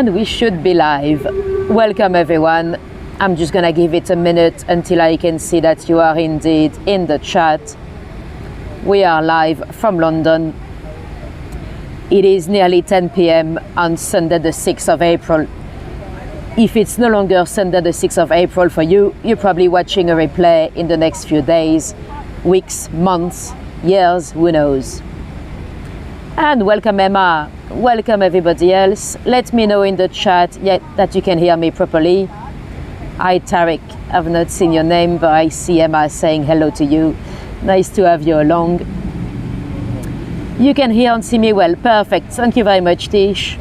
And we should be live. Welcome everyone. I'm just gonna give it a minute until I can see that you are indeed in the chat. We are live from London. It is nearly 10 p.m. on Sunday the 6th of April. If it's no longer Sunday the 6th of April for you, you're probably watching a replay in the next few days, weeks, months, years, who knows. And welcome Emma, welcome everybody else. Let me know in the chat that you can hear me properly. Hi Tarek, I've not seen your name, but I see Emma saying hello to you. Nice to have you along. You can hear and see me well, perfect. Thank you very much, Tish.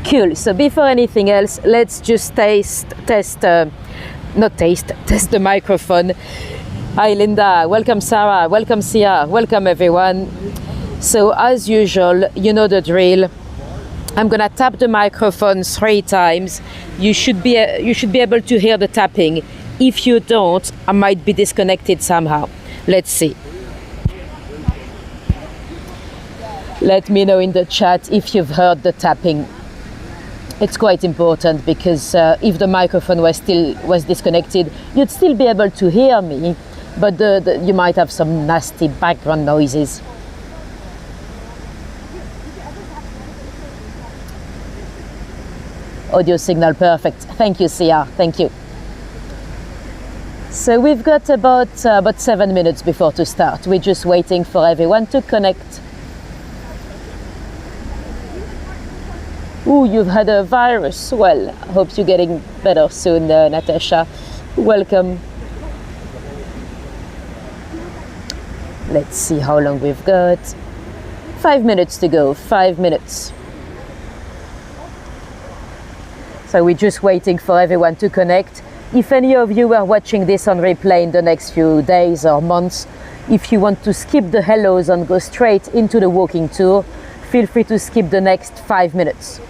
Cool, so before anything else, let's just test the microphone. Hi Linda, welcome Sarah, welcome Sia, welcome everyone. So as usual, you know the drill. I'm gonna tap the microphone 3 times. You should be able to hear the tapping. If you don't, I might be disconnected somehow. Let's see. Let me know in the chat if you've heard the tapping. It's quite important because if the microphone was disconnected, you'd still be able to hear me, but you might have some nasty background noises. Audio signal perfect. Thank you, Sia. Thank you. So we've got about 7 minutes before to start. We're just waiting for everyone to connect. Ooh, you've had a virus. Well, I hope you're getting better soon, Natasha. Welcome. Let's see how long we've got. 5 minutes to go, 5 minutes. So we're just waiting for everyone to connect. If any of you are watching this on replay in the next few days or months, if you want to skip the hellos and go straight into the walking tour, feel free to skip the next 5 minutes.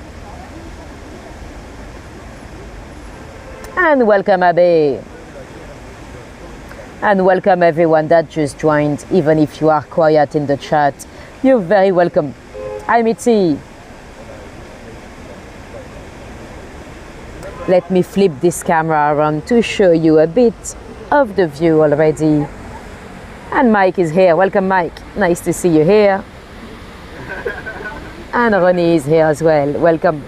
And welcome Abe. And welcome everyone that just joined, even if you are quiet in the chat. You're very welcome. Hi Mitzi. Let me flip this camera around to show you a bit of the view already. And Mike is here. Welcome Mike. Nice to see you here. And Ronnie is here as well. Welcome.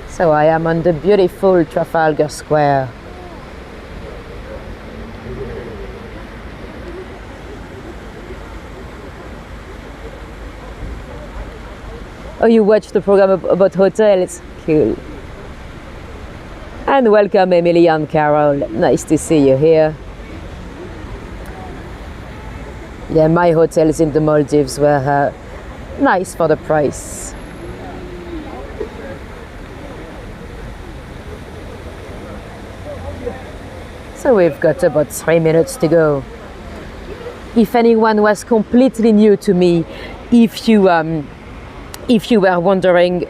So I am on the beautiful Trafalgar Square. Oh, you watched the program about hotels? Cool. And welcome Emily and Carol. Nice to see you here. Yeah, my hotels in the Maldives were nice for the price. So we've got about 3 minutes to go. If anyone was completely new to me, if you were wondering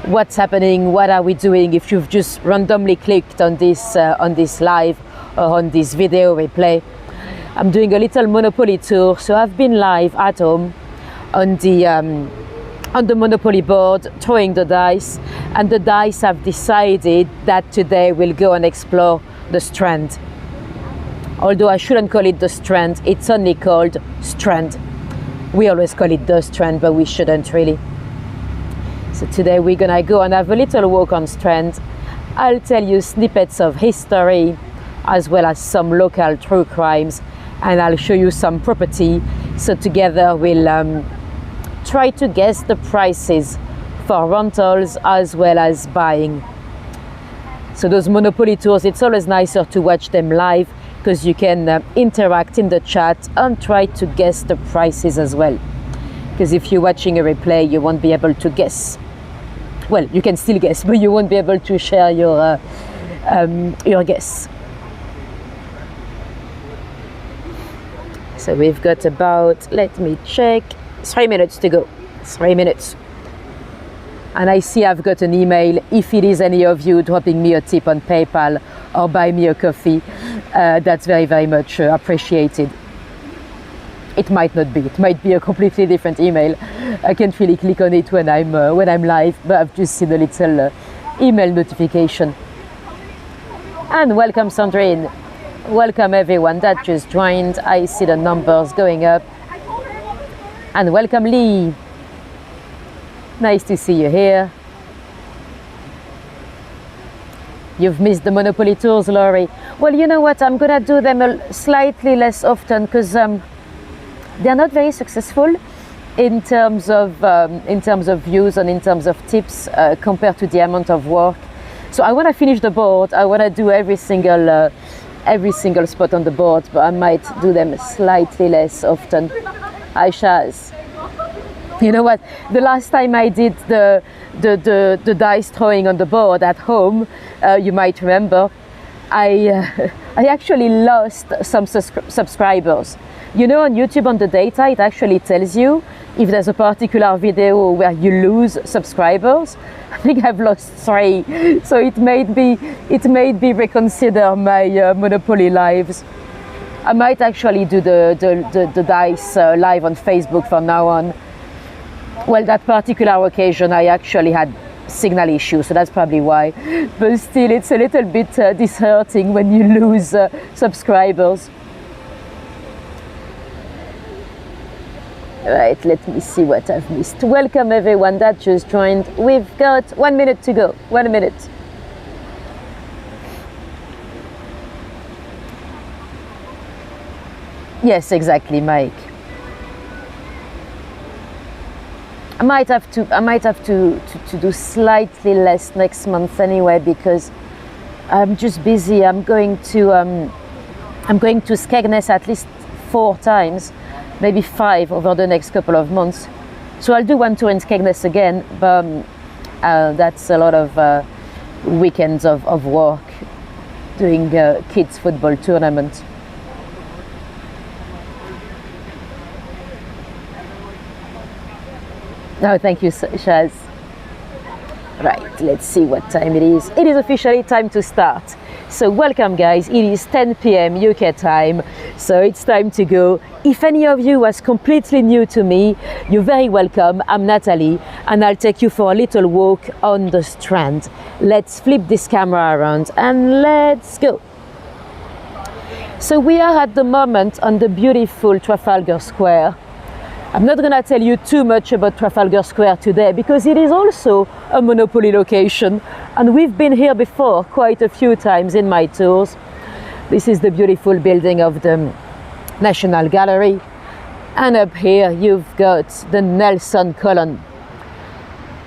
what's happening, what are we doing, if you've just randomly clicked on this live or on this video replay, I'm doing a little Monopoly tour. So I've been live at home on the Monopoly board, throwing the dice, and the dice have decided that today we'll go and explore the Strand. Although I shouldn't call it the Strand, it's only called Strand. We always call it the Strand, but we shouldn't really. So today we're gonna go and have a little walk on Strand. I'll tell you snippets of history, as well as some local true crimes, and I'll show you some property. So together we'll try to guess the prices for rentals as well as buying. So those Monopoly tours, it's always nicer to watch them live because you can interact in the chat and try to guess the prices as well. Because if you're watching a replay, you won't be able to guess. Well, you can still guess, but you won't be able to share your guess. So we've got about, let me check, 3 minutes to go. 3 minutes. And I see I've got an email. If it is any of you dropping me a tip on PayPal or buy me a coffee, that's very, very much appreciated. It might not be. It might be a completely different email. I can't really click on it when I'm live, but I've just seen a little email notification. And welcome, Sandrine. Welcome everyone that just joined. I see the numbers going up. And welcome, Lee. Nice to see you here. You've missed the Monopoly tours, Laurie. Well, you know what? I'm gonna do them slightly less often because they're not very successful in terms of views and in terms of tips compared to the amount of work. So I want to finish the board. I want to do every single spot on the board, but I might do them slightly less often. Hi, Shaz. You know what? The last time I did the dice throwing on the board at home, you might remember, I actually lost some subscribers. You know, on YouTube on the data, it actually tells you if there's a particular video where you lose subscribers. I think I've lost 3, so it made me reconsider my Monopoly lives. I might actually do the dice live on Facebook from now on. Well, that particular occasion, I actually had signal issues, so that's probably why. But still, it's a little bit disheartening when you lose subscribers. Right, let me see what I've missed. Welcome everyone that just joined. We've got 1 minute to go. 1 minute. Yes, exactly, Mike. I might have to do slightly less next month anyway, because I'm just busy. I'm going to Skegness at least 4 times, maybe 5 over the next couple of months. So I'll do one tour in Skegness again, but that's a lot of weekends of work doing kids football tournament. No, thank you, Shaz. Right, let's see what time it is. It is officially time to start. So welcome guys, it is 10 p.m. UK time, so it's time to go. If any of you was completely new to me, you're very welcome. I'm Natalie and I'll take you for a little walk on the Strand. Let's flip this camera around and let's go. So we are at the moment on the beautiful Trafalgar Square. I'm not going to tell you too much about Trafalgar Square today because it is also a Monopoly location and we've been here before quite a few times in my tours. This is the beautiful building of the National Gallery, and up here you've got the Nelson column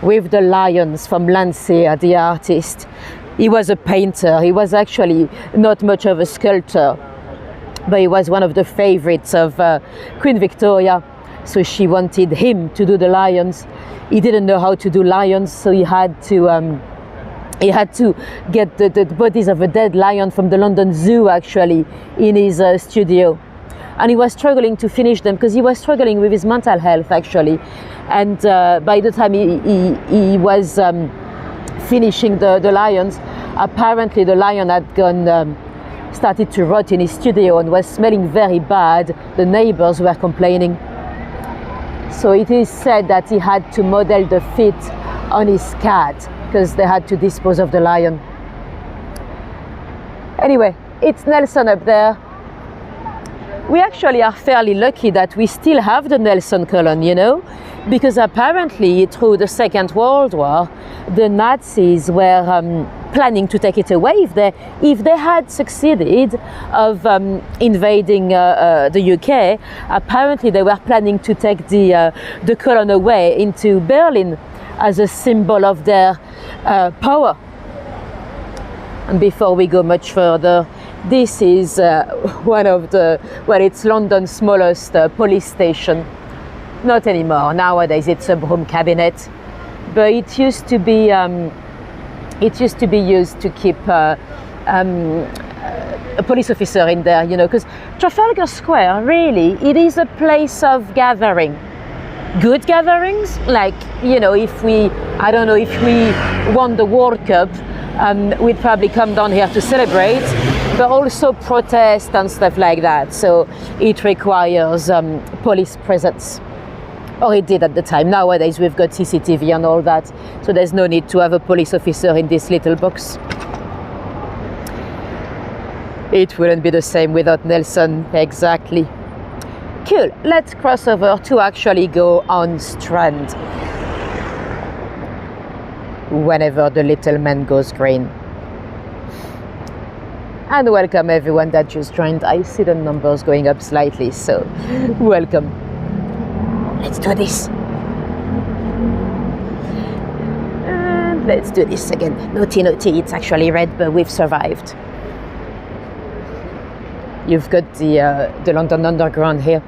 with the lions from Landseer, the artist. He was a painter. He was actually not much of a sculptor, but he was one of the favorites of Queen Victoria. So she wanted him to do the lions. He didn't know how to do lions, so he had to get the bodies of a dead lion from the London Zoo actually in his studio. And he was struggling to finish them because he was struggling with his mental health actually. And by the time he was finishing the lions, apparently the lion had started to rot in his studio and was smelling very bad. The neighbors were complaining. So it is said that he had to model the feet on his cat because they had to dispose of the lion. Anyway, it's Nelson up there. We actually are fairly lucky that we still have the Nelson column, you know, because apparently through the Second World War, the Nazis were planning to take it away. If they had succeeded of invading the UK, apparently they were planning to take the column away into Berlin as a symbol of their power. And before we go much further, this is one of it's London's smallest police station. Not anymore. Nowadays it's a broom cabinet, but it used to be used to keep a police officer in there, you know, because Trafalgar Square, really, it is a place of gathering. Good gatherings, like, you know, if we won the World Cup, we'd probably come down here to celebrate. but also protest and stuff like that. So it requires police presence. Or it did at the time. Nowadays we've got CCTV and all that, so there's no need to have a police officer in this little box. It wouldn't be the same without Nelson, exactly. Cool, let's cross over to actually go on Strand. Whenever the little man goes green. And welcome everyone that just joined. I see the numbers going up slightly, so welcome. Let's do this. And let's do this again. Naughty, naughty, it's actually red, but we've survived. You've got the London Underground here.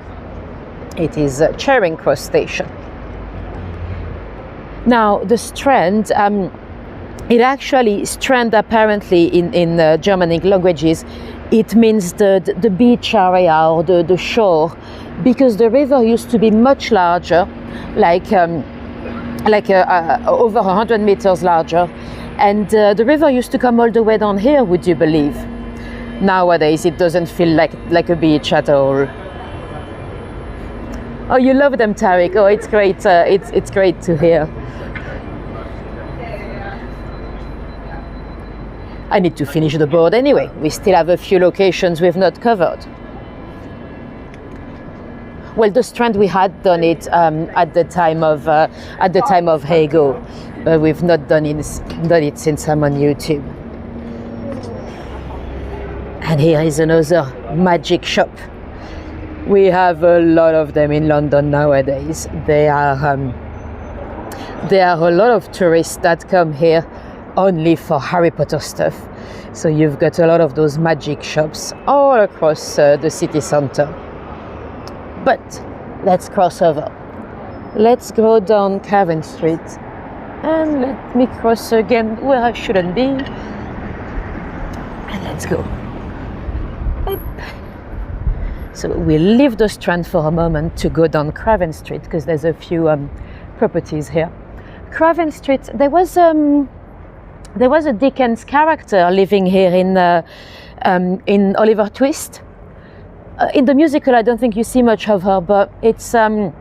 It is Charing Cross station. Now, the Strand, it actually, Strand apparently in Germanic languages, it means the beach area or the shore, because the river used to be much larger, like over 100 meters larger, and the river used to come all the way down here, would you believe? Nowadays it doesn't feel like a beach at all. Oh, you love them, Tariq. Oh, it's great. It's great to hear. I need to finish the board anyway. We still have a few locations we've not covered. Well, the Strand, we had done it at the time of Hego, but we've not done it since I'm on YouTube. And here is another magic shop. We have a lot of them in London nowadays. There are a lot of tourists that come here only for Harry Potter stuff. So you've got a lot of those magic shops all across the city centre. But let's cross over. Let's go down Craven Street and let me cross again where I shouldn't be. And let's go. So we'll leave the Strand for a moment to go down Craven Street because there's a few properties here. Craven Street, there was a Dickens character living here in Oliver Twist. In the musical, I don't think you see much of her, but it's well,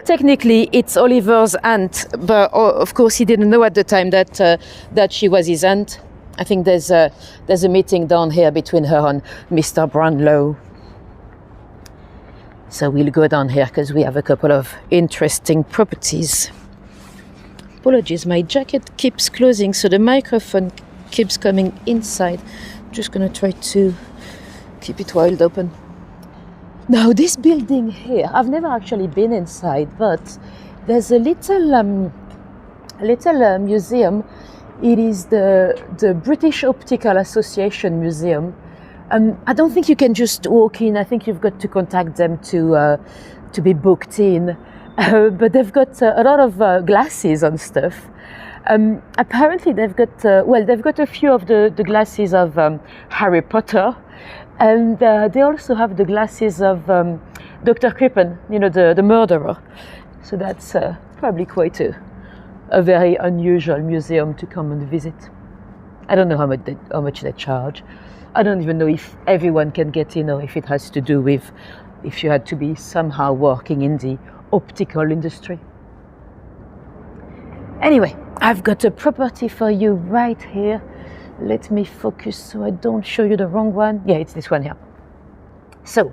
technically it's Oliver's aunt, but of course he didn't know at the time that she was his aunt. I think there's a meeting down here between her and Mr. Brownlow. So we'll go down here because we have a couple of interesting properties. Apologies, my jacket keeps closing, so the microphone keeps coming inside. I'm just gonna try to keep it wide open. Now this building here, I've never actually been inside, but there's a little museum. It is the British Optical Association Museum. I don't think you can just walk in. I think you've got to contact them to be booked in. But they've got a lot of glasses and stuff. Apparently they've got a few of the glasses of Harry Potter, and they also have the glasses of Dr. Crippen, you know, the murderer. So that's probably quite a very unusual museum to come and visit. I don't know how much they charge. I don't even know if everyone can get in or if it has to do with if you had to be somehow working in the optical industry. Anyway, I've got a property for you right here. Let me focus so I don't show you the wrong one. Yeah, it's this one here. So,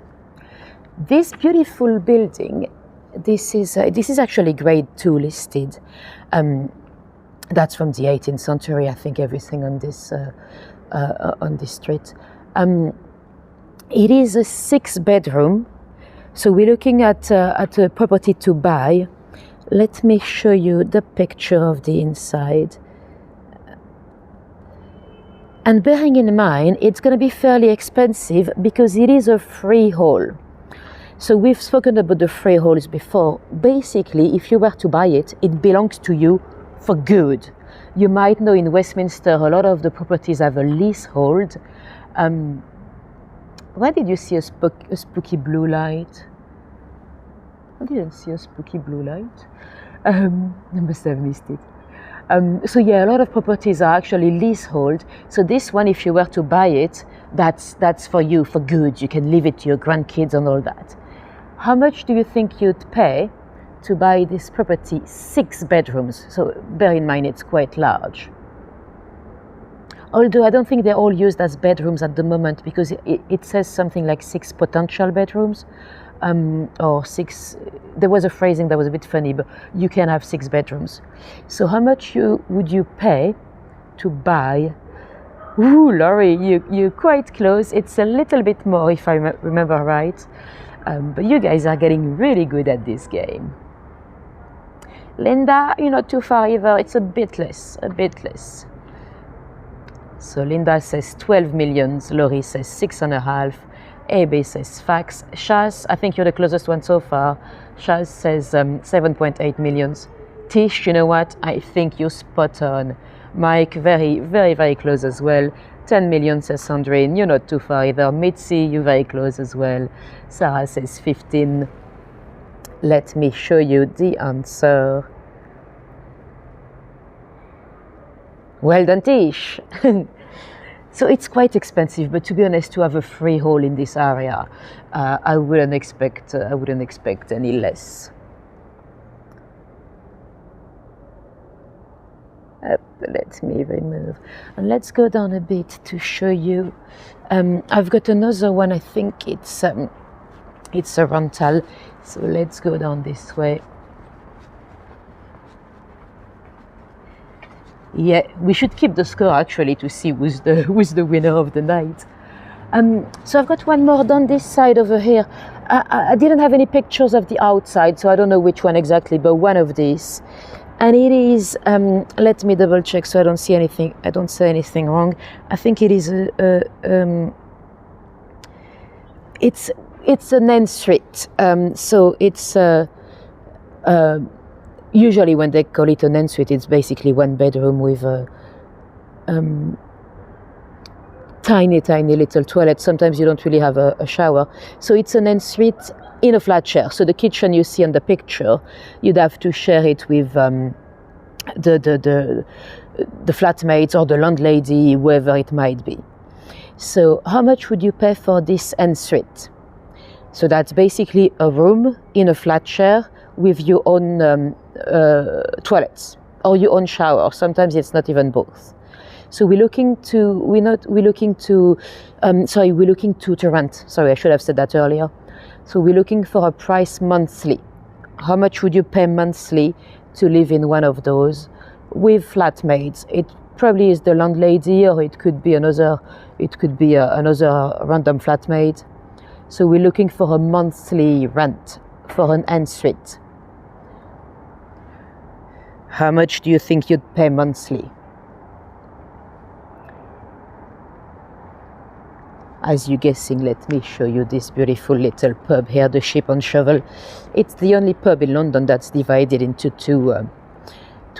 this beautiful building, this is actually grade 2 listed. That's from the 18th century, I think, everything on this street. It is a 6-bedroom, so we're looking at a property to buy. Let me show you the picture of the inside. And bearing in mind, it's going to be fairly expensive because it is a freehold. So we've spoken about the freeholds before. Basically, if you were to buy it, it belongs to you for good. You might know in Westminster, a lot of the properties have a leasehold. Where did you see a spooky blue light? I didn't see a spooky blue light. I must have missed it. So yeah, a lot of properties are actually leasehold. So this one, if you were to buy it, that's for you, for good. You can leave it to your grandkids and all that. How much do you think you'd pay to buy this property? 6 bedrooms. So bear in mind, it's quite large. Although I don't think they're all used as bedrooms at the moment, because it says something like 6 potential bedrooms. Or 6, there was a phrasing that was a bit funny, but you can have 6 bedrooms. So how much would you pay to buy? Ooh, Laurie, you're quite close. It's a little bit more, if I remember right. But you guys are getting really good at this game. Linda, you're not too far either. It's a bit less. So Linda says 12 millions. Laurie says 6.5. AB says facts. Shaz, I think you're the closest one so far. Shaz says 7.8 millions. Tish, you know what? I think you're spot on. Mike, very, very, very close as well. 10 million says Sandrine. You're not too far either. Mitzi, you're very close as well. Sarah says 15. Let me show you the answer. Well done, Tish. So it's quite expensive, but to be honest, to have a freehold in this area, I wouldn't expect any less. Let me remove, and let's go down a bit to show you. I've got another one. I think it's a rental. So let's go down this way. Yeah, we should keep the score actually to see who's the winner of the night. So I've got one more down this side over here. I didn't have any pictures of the outside, so I don't know which one exactly, but one of these. And it is, let me double check so I don't say anything wrong. I think it is it's an end street. So it's usually when they call it an ensuite, it's basically one bedroom with a tiny little toilet. Sometimes you don't really have a shower. So it's an ensuite in a flat share. So the kitchen you see on the picture, you'd have to share it with the flatmates or the landlady, whoever it might be. So how much would you pay for this ensuite? So that's basically a room in a flat share with your own toilets or your own shower. Sometimes it's not even both. So we're looking to rent. Sorry, I should have said that earlier. So we're looking for a price monthly. How much would you pay monthly to live in one of those with flatmates? It probably is the landlady, or it could be another random flatmate. So we're looking for a monthly rent for an ensuite. How much do you think you'd pay monthly? As you're guessing, let me show you this beautiful little pub here, the Ship and Shovel. It's the only pub in London that's divided into two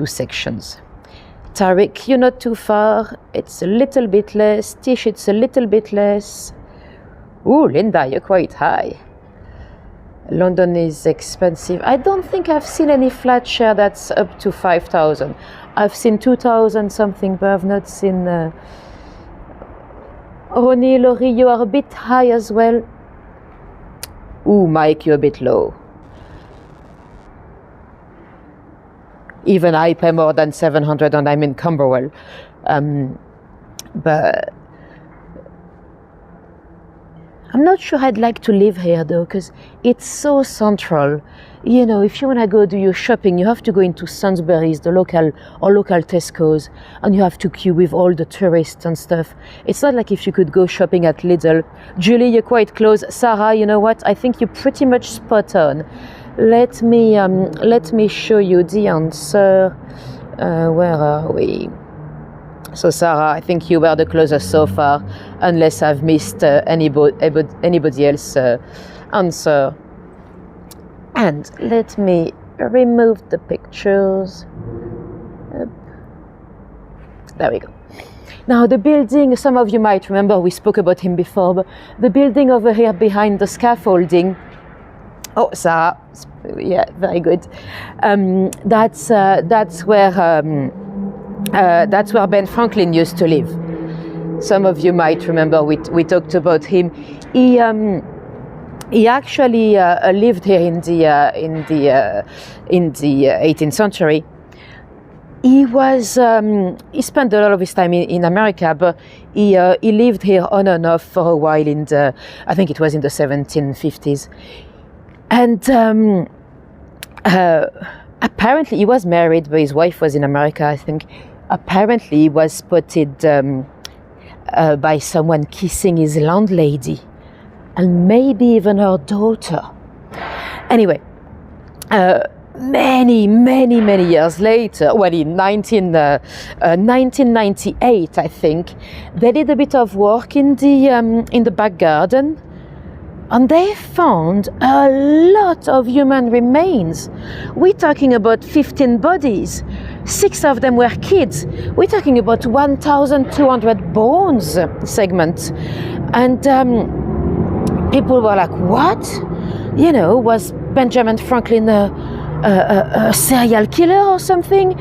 sections. Tariq, you're not too far. It's a little bit less. Tish, it's a little bit less. Ooh, Linda, you're quite high. London is expensive. I don't think I've seen any flat share that's up to 5,000. I've seen 2,000 something, but I've not seen... Ronnie, Laurie, you are a bit high as well. Ooh, Mike, you're a bit low. Even I pay more than 700 and I'm in Camberwell. But I'm not sure I'd like to live here though, because it's so central. You know, if you want to go do your shopping, you have to go into Sainsbury's, the local Tesco's, and you have to queue with all the tourists and stuff. It's not like if you could go shopping at Lidl. Julie, you're quite close. Sarah, you know what? I think you're pretty much spot on. Let me show you the answer. Where are we? So Sarah, I think you were the closest so far, unless I've missed anybody else answer. And let me remove the pictures. There we go. Now the building, some of you might remember we spoke about him before, but the building over here behind the scaffolding. Oh, Sarah, yeah, very good. That's where That's where Ben Franklin used to live. Some of you might remember we talked about him. He actually lived here in the 18th century. He spent a lot of his time in America, but he lived here on and off for a while I think it was in the 1750s. And apparently he was married, but his wife was in America, I think. Apparently he was spotted by someone kissing his landlady, and maybe even her daughter. Anyway, many years later, well, in 1998, I think, they did a bit of work in the back garden, and they found a lot of human remains. We're talking about 15 bodies. 6 of them were kids. We're talking about 1,200 bones segments. And people were like, what? You know, was Benjamin Franklin a serial killer or something?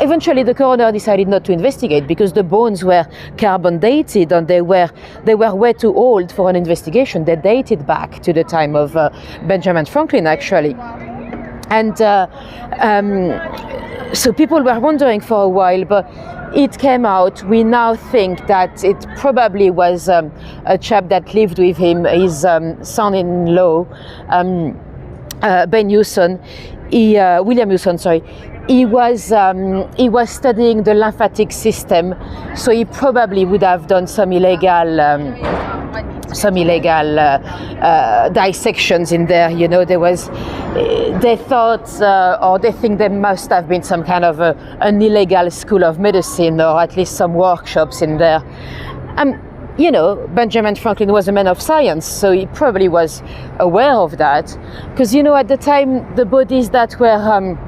Eventually, the coroner decided not to investigate because the bones were carbon dated and they were way too old for an investigation. They dated back to the time of Benjamin Franklin, actually. And so people were wondering for a while, but it came out. We now think that it probably was a chap that lived with him, his son-in-law, William Hewson, sorry. He was studying the lymphatic system, so he probably would have done some illegal dissections in there. You know, they thought or they think there must have been some kind of an illegal school of medicine, or at least some workshops in there. You know, Benjamin Franklin was a man of science, so he probably was aware of that, because, you know, at the time the bodies that were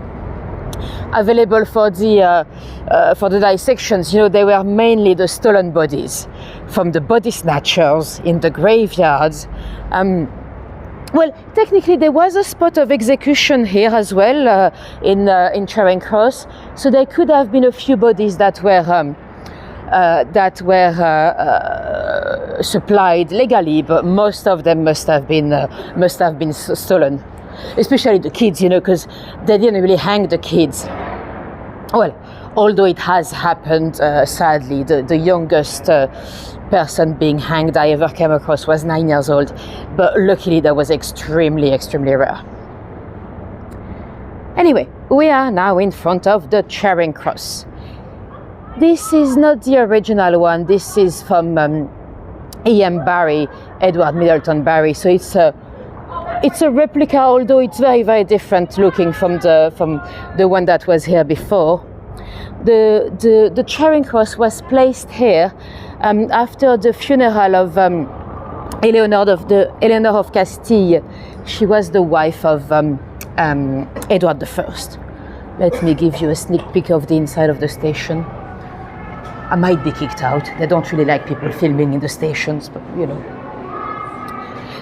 available for the dissections, you know, they were mainly the stolen bodies from the body snatchers in the graveyards. Well, technically there was a spot of execution here as well in Charing Cross, so there could have been a few bodies that were supplied legally, but most of them must have been stolen. Especially the kids, you know, because they didn't really hang the kids. Well, although it has happened, sadly, the youngest person being hanged I ever came across was 9 years old, but luckily that was extremely rare. Anyway, we are now in front of the Charing Cross. This is not the original one. This is from E.M. Barry, Edward Middleton Barry, so it's a replica, although it's very different looking from the one that was here before. The Charing Cross was placed here after the funeral of Eleanor of Castile. She was the wife of Edward I. Let me give you a sneak peek of the inside of the station. I might be kicked out. They don't really like people filming in the stations, but you know.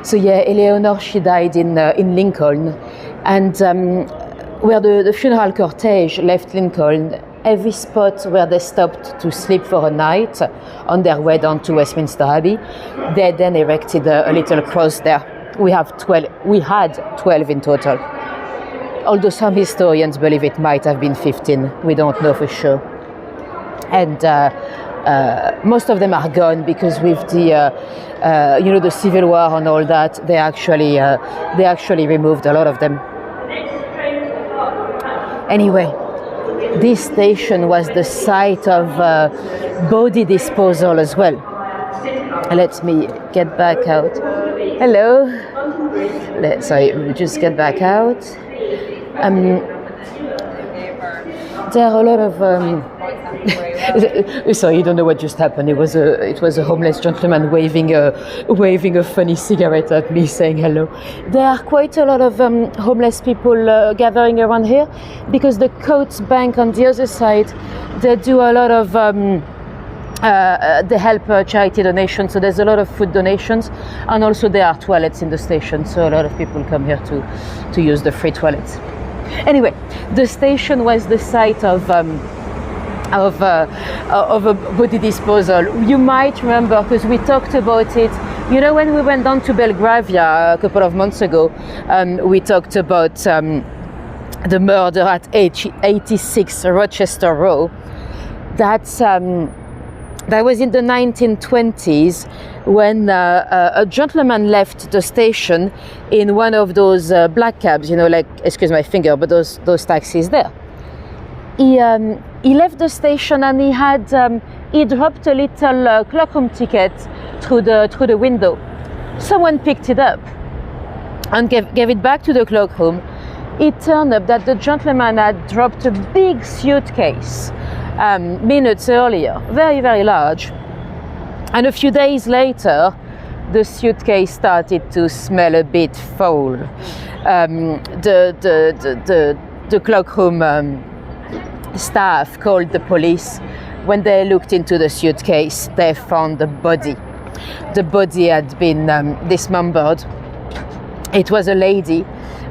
So yeah, Eleanor, she died in Lincoln, and where the funeral cortege left Lincoln, every spot where they stopped to sleep for a night on their way down to Westminster Abbey, they then erected a little cross there. We had 12 in total. Although some historians believe it might have been 15, we don't know for sure. And most of them are gone because with the the Civil War and all that, they actually removed a lot of them. Anyway, this station was the site of body disposal as well. Let me get back out. Hello. Let's just get back out. There are a lot of sorry, you don't know what just happened. It was a homeless gentleman waving a funny cigarette at me, saying hello. There are quite a lot of homeless people gathering around here because the Coates Bank on the other side, they do a lot of they help charity donations. So there's a lot of food donations, and also there are toilets in the station. So a lot of people come here to use the free toilets. Anyway, the station was the site of of a body disposal. You might remember, because we talked about it, you know, when we went down to Belgravia a couple of months ago, we talked about the murder at 86 Rochester Row. That was in the 1920s, when a gentleman left the station in one of those black cabs, you know, like, excuse my finger, but those taxis there. He left the station and he dropped a little cloakroom ticket through the window. Someone picked it up and gave it back to the cloakroom. It turned up that the gentleman had dropped a big suitcase minutes earlier, very, very large. And a few days later, the suitcase started to smell a bit foul. The cloakroom staff called the police. When they looked into the suitcase, they found the body. The body had been dismembered. It was a lady,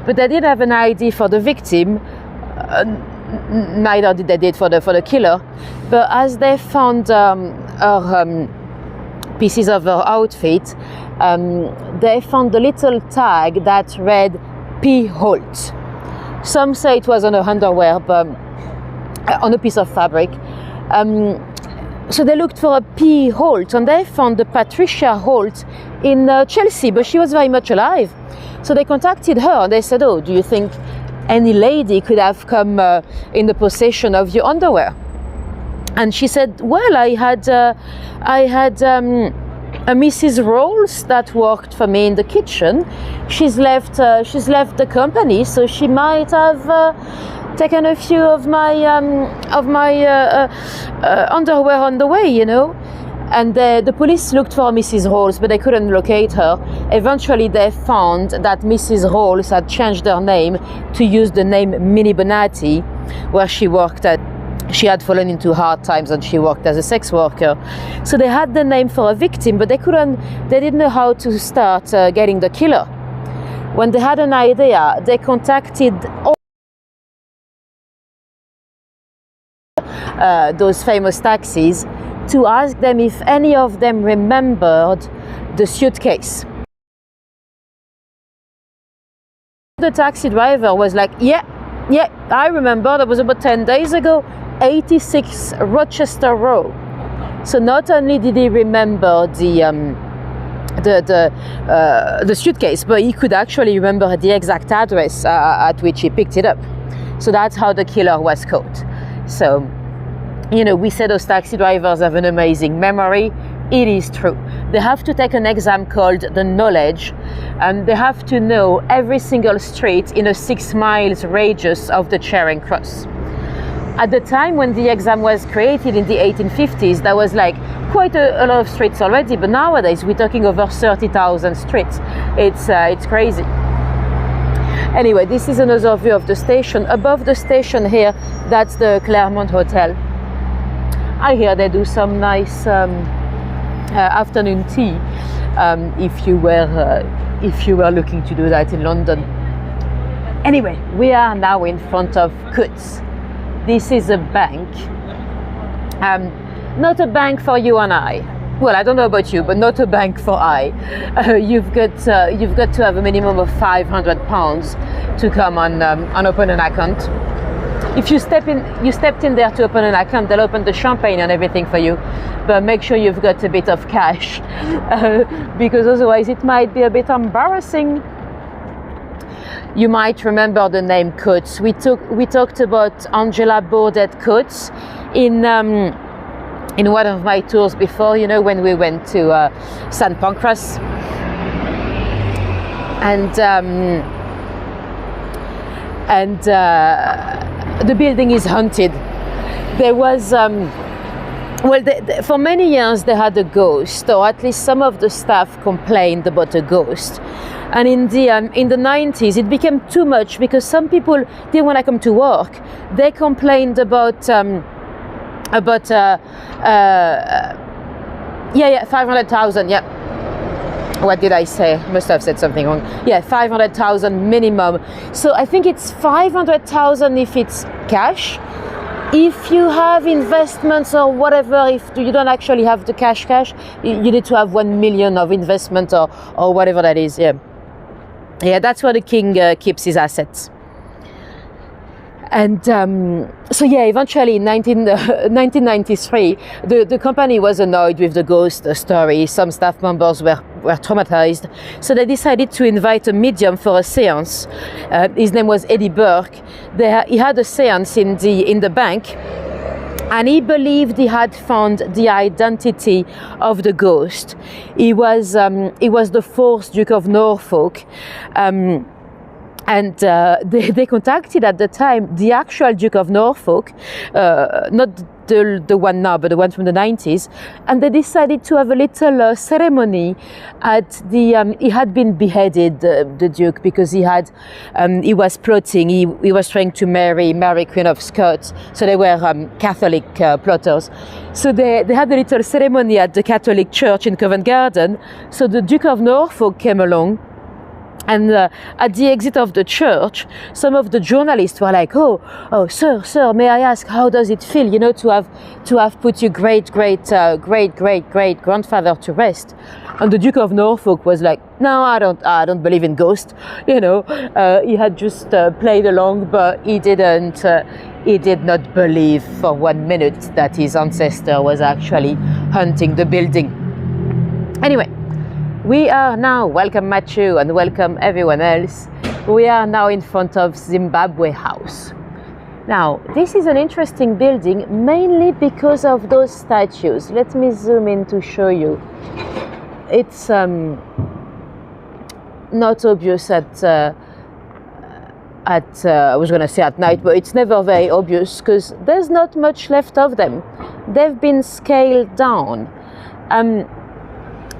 but they didn't have an ID for the victim. Neither did they for the killer. But as they found her pieces of her outfit, they found a little tag that read P. Holt. Some say it was on her underwear, but on a piece of fabric. So they looked for a P. Holt, and they found the Patricia Holt in Chelsea, but she was very much alive. So they contacted her and they said, "Oh, do you think any lady could have come in the possession of your underwear?" And she said, "Well, I had a Mrs. Rolls that worked for me in the kitchen. She's left the company, so she might have taken a few of my underwear on the way, you know." And the police looked for Mrs. Rolls, but they couldn't locate her. Eventually, they found that Mrs. Rolls had changed her name to use the name Minnie Bonatti, where she worked at. She had fallen into hard times and she worked as a sex worker. So they had the name for a victim, but they didn't know how to start getting the killer. When they had an idea, they contacted all those famous taxis to ask them if any of them remembered the suitcase. The taxi driver was like, yeah, I remember, that was about 10 days ago, 86 Rochester Row. So not only did he remember the suitcase, but he could actually remember the exact address at which he picked it up. So that's how the killer was caught. So, you know, we say those taxi drivers have an amazing memory. It is true. They have to take an exam called the knowledge, and they have to know every single street in a 6 miles radius of the Charing Cross. At the time when the exam was created in the 1850s, there was like quite a lot of streets already, but nowadays we're talking over 30,000 streets. It's crazy. Anyway, this is another view of the station. Above the station here, that's the Claremont Hotel. I hear they do some nice afternoon tea, if you were looking to do that in London. Anyway, we are now in front of Coutts. This is a bank, not a bank for you and I. Well, I don't know about you, but not a bank for I. You've got to have a minimum of £500 to come and open an account. If you stepped in there to open an account, they'll open the champagne and everything for you, but make sure you've got a bit of cash, because otherwise it might be a bit embarrassing. You might remember the name Coutts. We talked about Angela Baudet Coutts in one of my tours before, you know, when we went to St. Pancras. And the building is haunted. There was, for many years they had a ghost, or at least some of the staff complained about a ghost. And in the 90s, it became too much because some people didn't want to come to work. They complained about 500,000. Yeah. What did I say? Must have said something wrong. Yeah, 500,000 minimum. So I think it's 500,000 if it's cash. if you have investments or whatever, if you don't actually have the cash, you need to have 1 million of investment or whatever that is. Yeah, that's where the king keeps his assets. And so yeah, eventually in 1993, the company was annoyed with the ghost story. Some staff members were traumatized. So they decided to invite a medium for a seance. His name was Eddie Burke. He had a seance in the bank, and he believed he had found the identity of the ghost. He was the fourth Duke of Norfolk. And they contacted at the time the actual Duke of Norfolk, not the one now, but the one from the 90s, and they decided to have a little ceremony at the. He had been beheaded, the Duke, because he was plotting. He was trying to marry Queen of Scots, so they were Catholic plotters. So they had a little ceremony at the Catholic Church in Covent Garden. So the Duke of Norfolk came along. And at the exit of the church, some of the journalists were like, "Oh, sir, may I ask, how does it feel, to have put your great grandfather to rest?" And the Duke of Norfolk was like, "No, I don't believe in ghosts." He had just played along, but he didn't. He did not believe for 1 minute that his ancestor was actually haunting the building. Anyway. We are now, welcome Matthew and welcome everyone else, we are now in front of Zimbabwe House. Now, this is an interesting building mainly because of those statues. Let me zoom in to show you. It's not obvious at I was going to say at night, but it's never very obvious because there's not much left of them. They've been scaled down.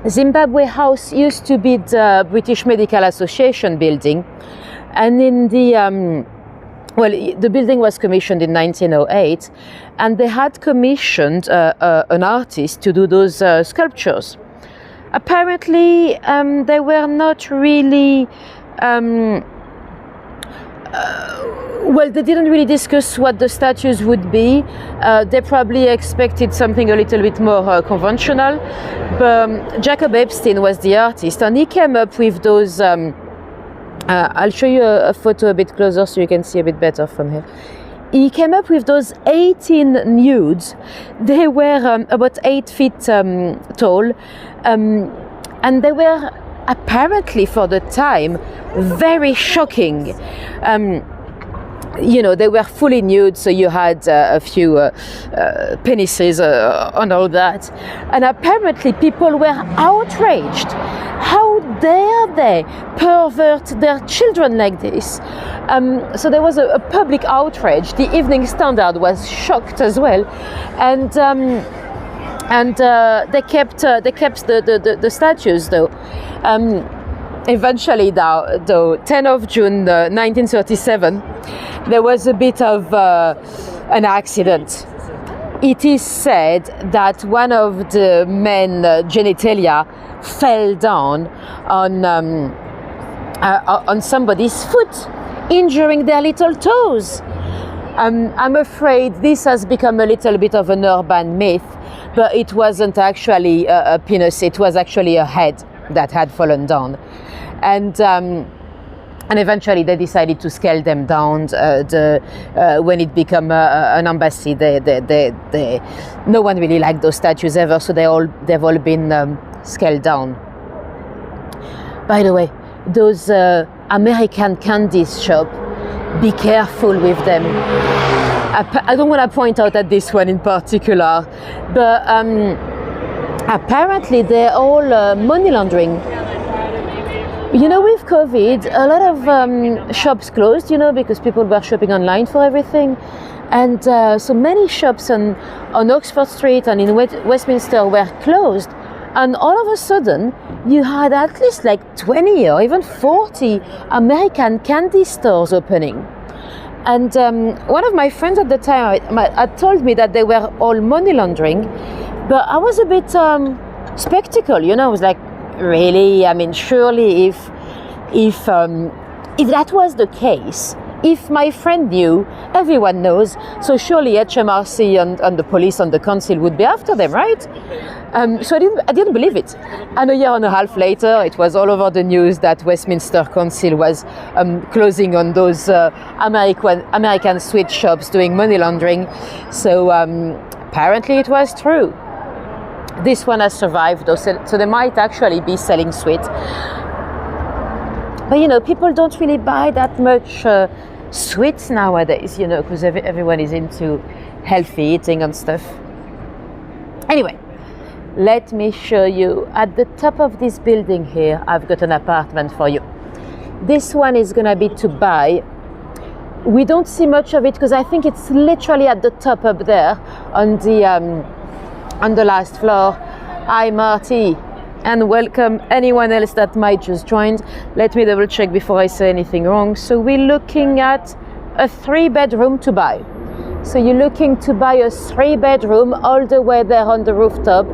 Zimbabwe House used to be the British Medical Association building, and in the the building was commissioned in 1908, and they had commissioned an artist to do those sculptures. Apparently, they were not really. They didn't really discuss what the statues would be. They probably expected something a little bit more conventional. But Jacob Epstein was the artist, and he came up with those. I'll show you a photo a bit closer so you can see a bit better from here. He came up with those 18 nudes. They were about 8 feet tall, and they were apparently for the time very shocking. They were fully nude, so you had a few penises and all that. And apparently people were outraged. How dare they pervert their children like this? So there was a public outrage. The Evening Standard was shocked as well. And they kept the statues though. Eventually, though, 10 of June 1937, there was a bit of an accident. It is said that one of the men's genitalia fell down on somebody's foot, injuring their little toes. I'm afraid this has become a little bit of an urban myth, but it wasn't actually a penis, it was actually a head that had fallen down. And eventually they decided to scale them down. When it became an embassy, no one really liked those statues ever, so they've all been scaled down. By the way, those American candy shop, be careful with them. I don't want to point out at this one in particular, but apparently they're all money laundering. With COVID, a lot of shops closed, because people were shopping online for everything. And so many shops on Oxford Street and in Westminster were closed. And all of a sudden, you had at least like 20 or even 40 American candy stores opening. And one of my friends at the time had told me that they were all money laundering, but I was a bit skeptical, I was like, really? I mean, surely if that was the case, if my friend knew, everyone knows, so surely HMRC and the police and the council would be after them, right? So I didn't believe it. And a year and a half later, it was all over the news that Westminster Council was closing on those American sweet shops doing money laundering. So apparently it was true. This one has survived, though, so they might actually be selling sweet. But you know, people don't really buy that much sweets nowadays, you know, because everyone is into healthy eating and stuff. Anyway, let me show you. At the top of this building here, I've got an apartment for you. This one is gonna be to buy. We don't see much of it because I think it's literally at the top up there on the last floor. Hi Marty, and welcome anyone else that might just joined. Let me double check before I say anything wrong. So we're looking at a 3-bedroom to buy. So you're looking to buy a 3-bedroom all the way there on the rooftop.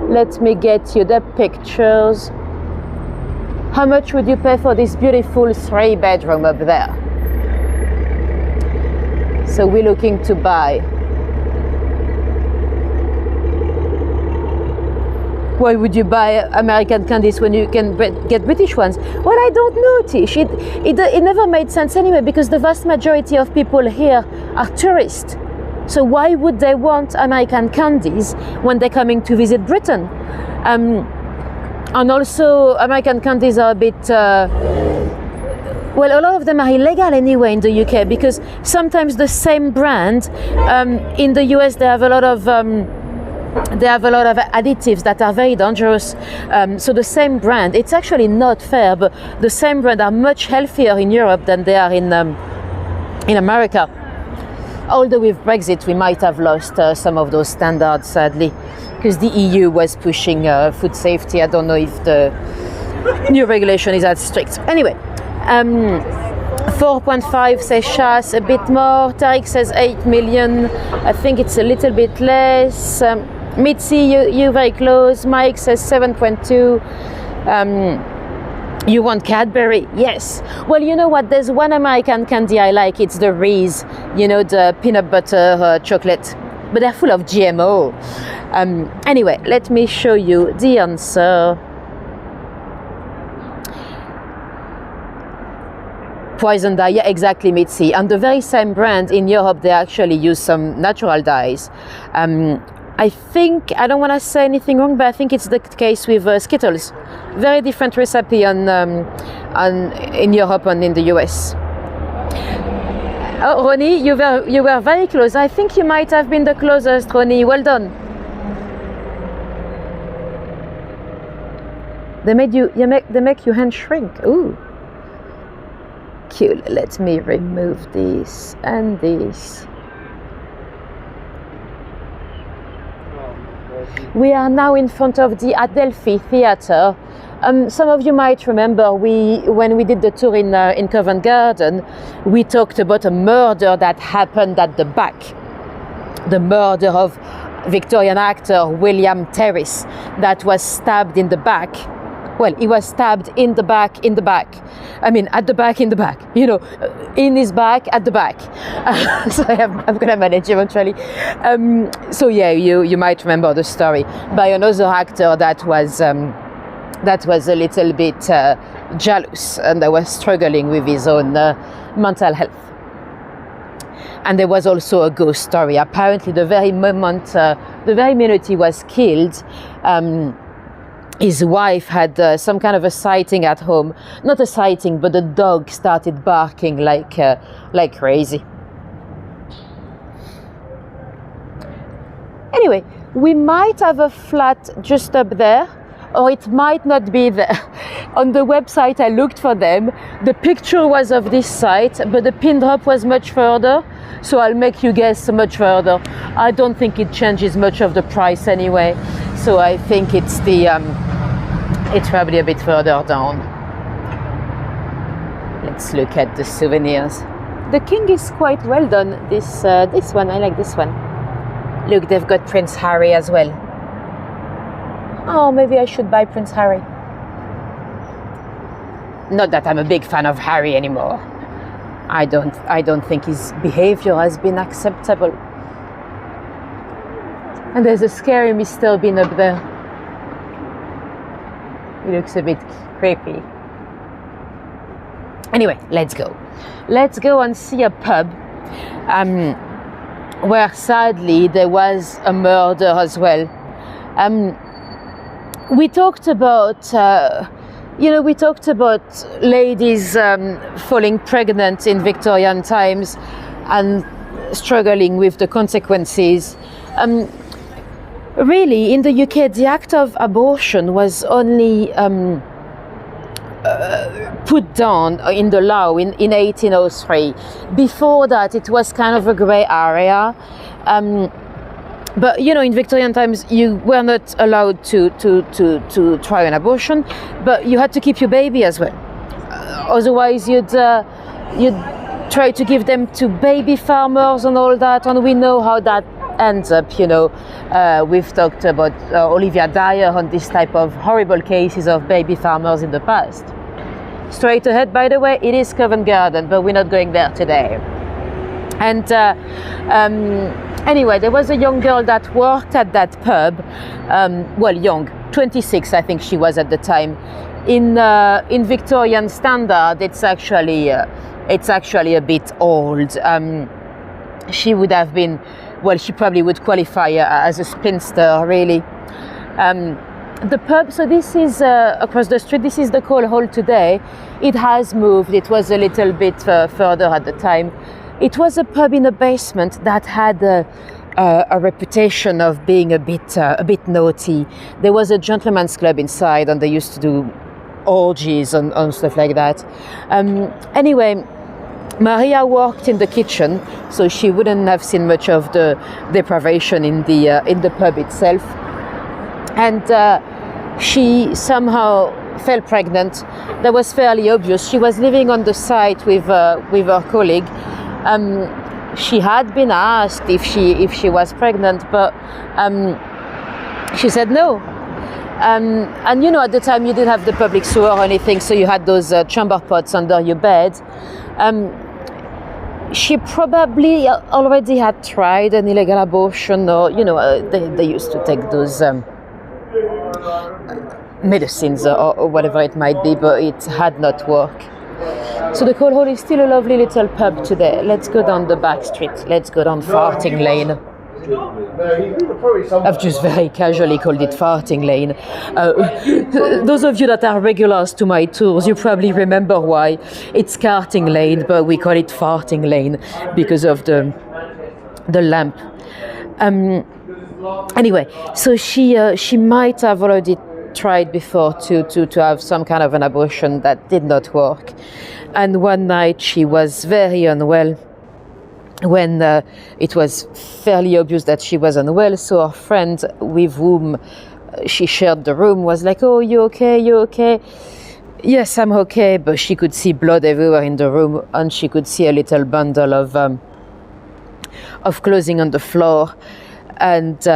Let me get you the pictures. How much would you pay for this beautiful 3-bedroom up there? So we're looking to buy. Why would you buy American candies when you can get British ones? Well, I don't know, Tish. It never made sense anyway, because the vast majority of people here are tourists. So why would they want American candies when they're coming to visit Britain? And also, American candies are a bit... well, a lot of them are illegal anyway in the UK, because sometimes the same brand, in the US they have a lot of additives that are very dangerous. So the same brand, it's actually not fair, but the same brand are much healthier in Europe than they are in America. Although with Brexit we might have lost some of those standards, sadly, because the EU was pushing food safety. I don't know if the new regulation is that strict. Anyway, 4.5 says Shas, a bit more. Tariq says 8 million. I think it's a little bit less. Mitzi, you're very close. Mike says 7.2. You want Cadbury? Yes. Well, you know what? There's one American candy I like. It's the Reese, you know, the peanut butter chocolate. But they're full of GMO. Anyway, let me show you the answer. Poison dye, yeah, exactly, Mitzi. And the very same brand in Europe, they actually use some natural dyes. I think, I don't want to say anything wrong, but I think it's the case with Skittles. Very different recipe in Europe and in the US. Oh, Ronnie, you were very close. I think you might have been the closest, Ronnie. Well done. They make your hand shrink. Ooh. Cool. Let me remove this and this. We are now in front of the Adelphi Theatre. Some of you might remember when we did the tour in Covent Garden, we talked about a murder that happened at the back. The murder of Victorian actor William Terrace, that was stabbed in the back. Well, he was stabbed in the back. I mean, at the back, in the back. You know, in his back, at the back. So I'm gonna manage eventually. So yeah, you might remember the story by another actor that was a little bit jealous and that was struggling with his own mental health. And there was also a ghost story. Apparently, the very minute he was killed, his wife had some kind of a sighting at home. Not a sighting, but the dog started barking like crazy. Anyway, we might have a flat just up there, or it might not be there. On the website I looked for them, the picture was of this site, but the pin drop was much further, so I'll make you guess much further. I don't think it changes much of the price anyway, so I think it's it's probably a bit further down. Let's look at the souvenirs. The king is quite well done, this one, I like this one. Look, they've got Prince Harry as well. Oh, maybe I should buy Prince Harry. Not that I'm a big fan of Harry anymore. I don't think his behavior has been acceptable. And there's a scary Mr. Bean up there. He looks a bit creepy. Anyway, let's go. Let's go and see a pub where sadly there was a murder as well. We talked about, ladies falling pregnant in Victorian times and struggling with the consequences. Really, in the UK, the act of abortion was only put down in the law in 1803. Before that, it was kind of a grey area. But in Victorian times, you were not allowed to try an abortion, but you had to keep your baby as well. Otherwise, you'd try to give them to baby farmers and all that, and we know how that ends up. We've talked about Olivia Dyer on this type of horrible cases of baby farmers in the past. Straight ahead, by the way, it is Covent Garden, but we're not going there today. And anyway, there was a young girl that worked at that pub. Young, 26, I think she was at the time. In Victorian standard, it's actually a bit old. She would have been, she probably would qualify as a spinster, really. The pub, so this is across the street, this is the Coal Hall today. It has moved, it was a little bit further at the time. It was a pub in a basement that had a reputation of being a bit naughty. There was a gentleman's club inside, and they used to do orgies and stuff like that. Anyway, Maria worked in the kitchen, so she wouldn't have seen much of the deprivation in the pub itself. And she somehow fell pregnant. That was fairly obvious. She was living on the site with her colleague. She had been asked if she was pregnant, but she said no. And at the time you didn't have the public sewer or anything, so you had those chamber pots under your bed. She probably already had tried an illegal abortion, or they used to take those medicines or whatever it might be, but it had not worked. So the Coal Hall is still a lovely little pub today. Let's go down the back street. Let's go down Farting Lane. I've just very casually called it Farting Lane. Those of you that are regulars to my tours, you probably remember why. It's Carting Lane, but we call it Farting Lane because of the lamp. Anyway, so she might have already tried before to have some kind of an abortion that did not work. And one night she was very unwell when it was fairly obvious that she was unwell. So her friend with whom she shared the room was like, "Oh, you okay? You okay?" "Yes, I'm okay." But she could see blood everywhere in the room, and she could see a little bundle of clothing on the floor. And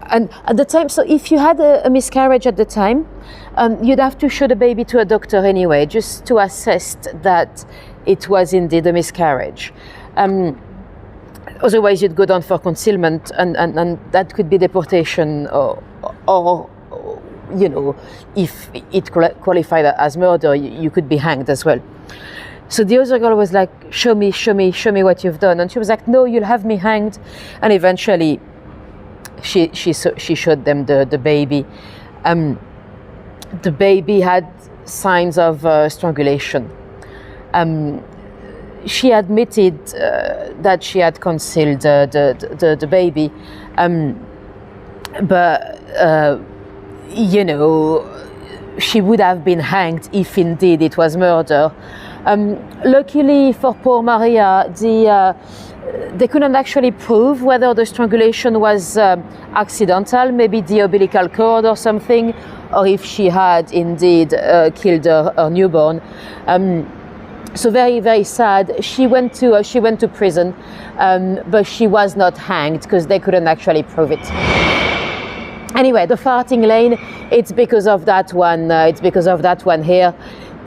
at the time, so if you had a miscarriage at the time, you'd have to show the baby to a doctor anyway, just to assess that it was indeed a miscarriage. Otherwise, you'd go down for concealment, and that could be deportation, or if it qualified as murder, you could be hanged as well. So the other girl was like, show me what you've done. And she was like, "No, you'll have me hanged." And eventually she showed them the baby. The baby had signs of strangulation. She admitted that she had concealed the baby, but she would have been hanged if indeed it was murder. Luckily for poor Maria, they couldn't actually prove whether the strangulation was accidental, maybe the umbilical cord or something, or if she had indeed killed her newborn. So very, very sad. She went to prison, but she was not hanged because they couldn't actually prove it. Anyway, the Farting Lane, it's because of that one. It's because of that one here.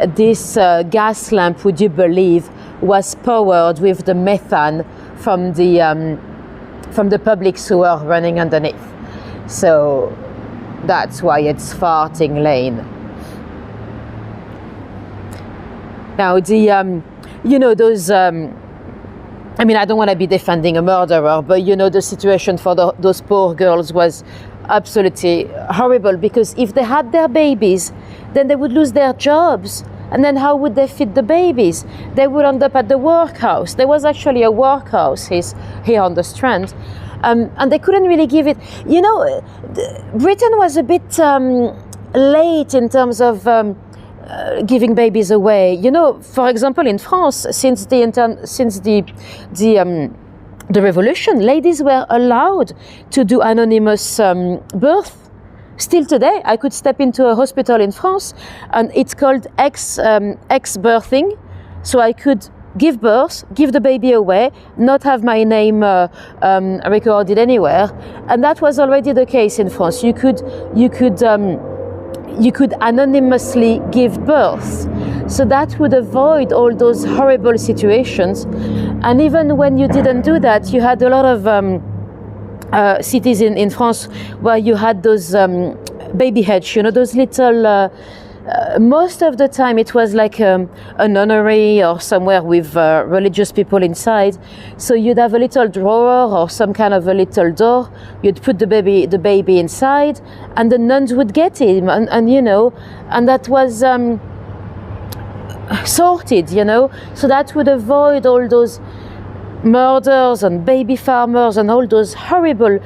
this gas lamp, would you believe, was powered with the methane from the public sewer running underneath. So that's why it's farting lane. Now you know, those I mean, I don't want to be defending a murderer, but you know, the situation for those poor girls was absolutely horrible, because if they had their babies, then they would lose their jobs. And then how would they feed the babies? They would end up at the workhouse. There was actually a workhouse here on the Strand. And they couldn't really give it. You know, Britain was a bit late in terms of giving babies away. You know, for example, in France, since the revolution, ladies were allowed to do anonymous birth. Still today, I could step into a hospital in France, and it's called ex-birthing. So I could give birth, give the baby away, not have my name recorded anywhere, and that was already the case in France. You could anonymously give birth, so that would avoid all those horrible situations. And even when you didn't do that, you had a lot of cities in France where you had those baby hedge, you know, those little most of the time it was like a nunnery or somewhere with religious people inside. So you'd have a little drawer or some kind of a little door. You'd put the baby inside, and the nuns would get him, and you know, and that was sorted, you know. So that would avoid all those murders and baby farmers and all those horrible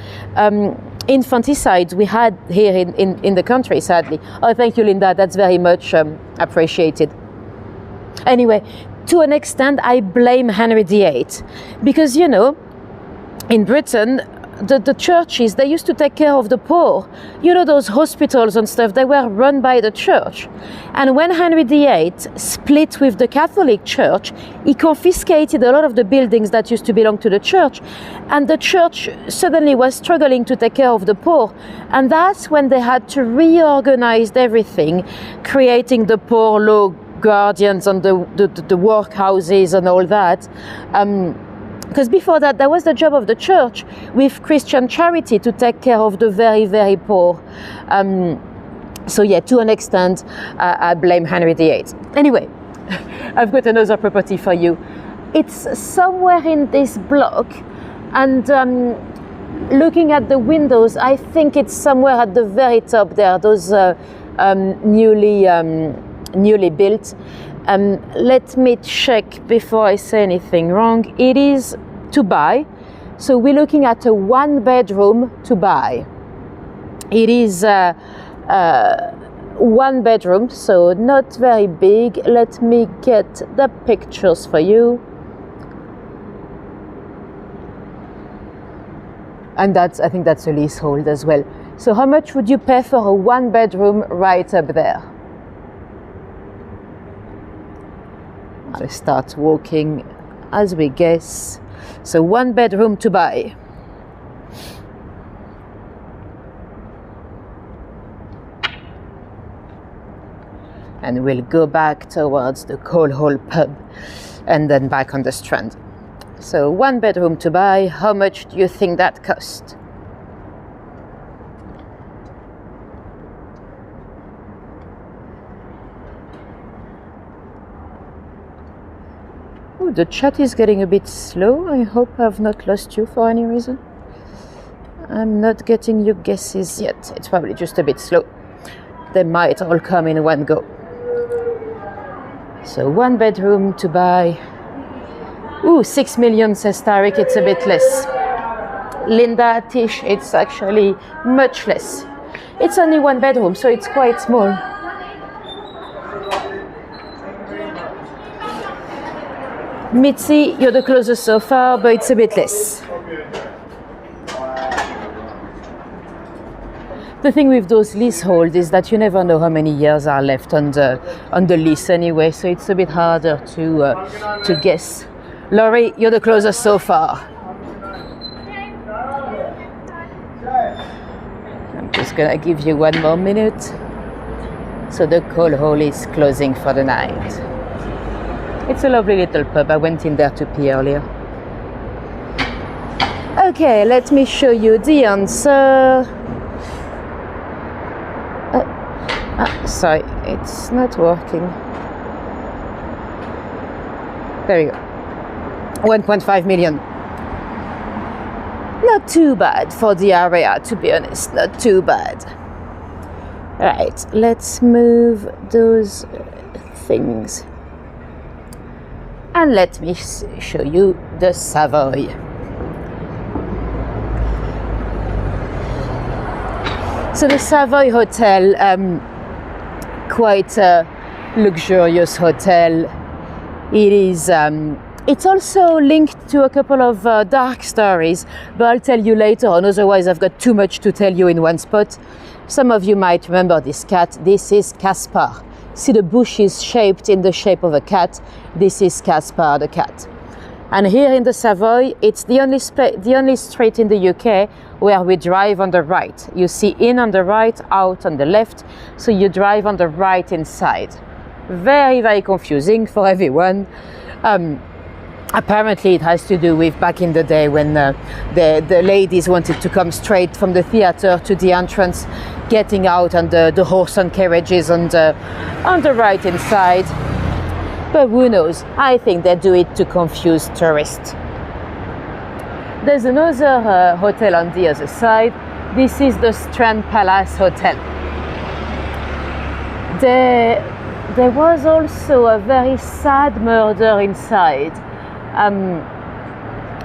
infanticides we had here in the country, sadly. Oh, thank you, Linda. That's very much appreciated. Anyway, to an extent, I blame Henry VIII, because, you know, in Britain, the churches, they used to take care of the poor. You know, those hospitals and stuff, they were run by the church. And when Henry VIII split with the Catholic Church, he confiscated a lot of the buildings that used to belong to the church. And the church suddenly was struggling to take care of the poor. And that's when they had to reorganize everything, creating the poor law guardians and the workhouses and all that. Because before that, that was the job of the church with Christian charity to take care of the very, very poor. So yeah, to an extent, I blame Henry VIII. Anyway, I've got another property for you. It's somewhere in this block, and looking at the windows, I think it's somewhere at the very top there, those newly built. Let me check before I say anything wrong. It is to buy, so we're looking at a 1-bedroom to buy. It is 1 bedroom, so not very big. Let me get the pictures for you. And I think that's a leasehold as well. So how much would you pay for a 1-bedroom right up there? I'll start walking as we guess. So 1-bedroom to buy. And we'll go back towards the Coal Hall pub and then back on the Strand. So 1-bedroom to buy, how much do you think that cost? Oh, the chat is getting a bit slow. I hope I've not lost you for any reason. I'm not getting your guesses yet. It's probably just a bit slow. They might all come in one go. So 1-bedroom to buy. Ooh, 6 million, says Tariq. It's a bit less. Linda, Tish, it's actually much less. It's only 1 bedroom, so it's quite small. Mitzi, you're the closest so far, but it's a bit less. The thing with those leaseholds is that you never know how many years are left on the lease anyway, so it's a bit harder to guess. Laurie, you're the closest so far. I'm just gonna give you 1 more minute. so the coal hole is closing for the night. It's a lovely little pub. I went in there to pee earlier. Okay, let me show you the answer. Sorry, it's not working. There we go. 1.5 million. Not too bad for the area, to be honest, not too bad. Right, let's move those things. And let me show you the Savoy. So the Savoy Hotel, quite a luxurious hotel. It is. It's also linked to a couple of dark stories, but I'll tell you later on, otherwise I've got too much to tell you in one spot. Some of you might remember this cat. This is Caspar. See the bush is shaped in the shape of a cat. This is Caspar the cat. And here in the Savoy, it's the only street in the UK where we drive on the right. You see in on the right, out on the left, so you drive on the right inside. Very, very confusing for everyone. Apparently it has to do with back in the day when the ladies wanted to come straight from the theatre to the entrance, getting out on the horse and carriages on the right inside. But who knows? I think they do it to confuse tourists. There's another hotel on the other side. This is the Strand Palace Hotel. There was also a very sad murder inside.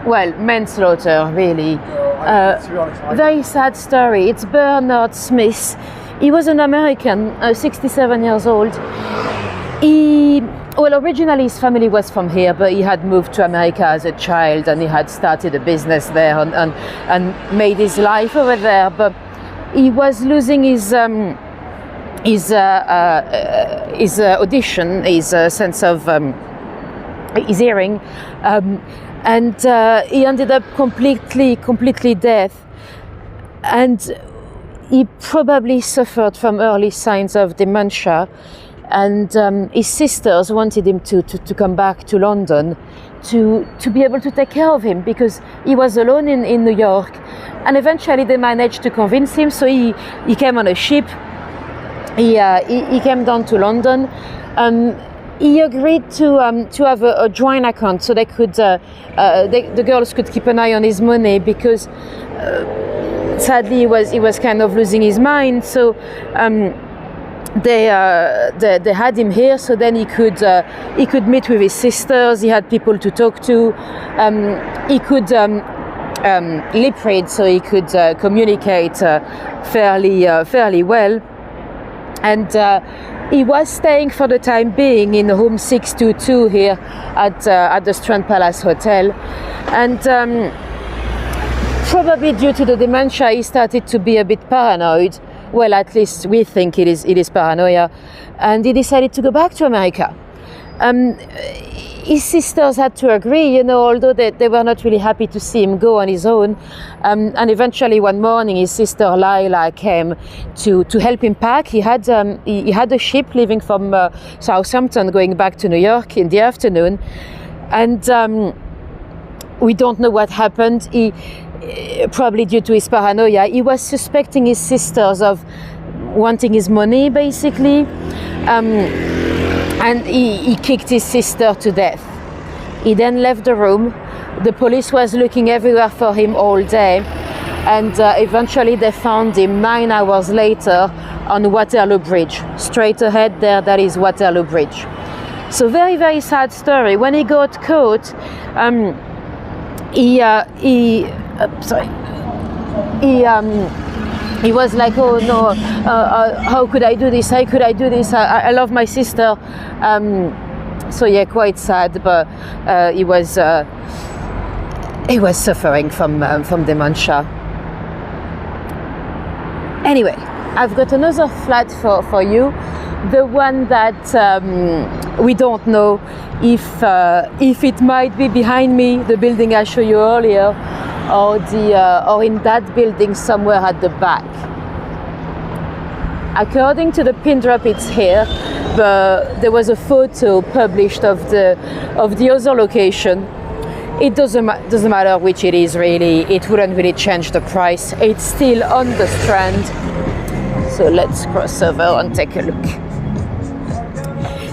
Well, manslaughter, really. To be honest, Very sad story. It's Bernard Smith. He was an American, 67 years old. Originally his family was from here, but he had moved to America as a child and he had started a business there and made his life over there. But he was losing his audition, his sense of his hearing, and he ended up completely deaf. And he probably suffered from early signs of dementia. And his sisters wanted him to come back to London to be able to take care of him because he was alone in New York. And eventually they managed to convince him, so he came on a ship. He came down to London. He agreed to have a joint account so they could the girls could keep an eye on his money because sadly he was kind of losing his mind. So they had him here, so then he could meet with his sisters. He had people to talk to. He could lip read, so he could communicate fairly well. And he was staying for the time being in room 622 here at the Strand Palace Hotel. And probably due to the dementia, he started to be a bit paranoid. Well, at least we think it is paranoia, and he decided to go back to America. His sisters had to agree, although they were not really happy to see him go on his own. And eventually one morning his sister Lila came to help him pack. He had a ship leaving from Southampton going back to New York in the afternoon. And we don't know what happened. He probably due to his paranoia, he was suspecting his sisters of wanting his money, basically. And he kicked his sister to death. He then left the room. The police was looking everywhere for him all day. And eventually they found him 9 hours later on Waterloo Bridge. Straight ahead there, that is Waterloo Bridge. So very, very sad story. When he got caught, he was like, oh no, how could I do this? How could I do this? I love my sister. So yeah, quite sad, but he was suffering from dementia. Anyway, I've got another flat for you, the one that we don't know if it might be behind me, the building I showed you earlier, or in that building somewhere at the back. According to the pin drop, it's here, but there was a photo published of the other location. It doesn't matter which it is really. It wouldn't really change the price. It's still on the Strand. So let's cross over and take a look.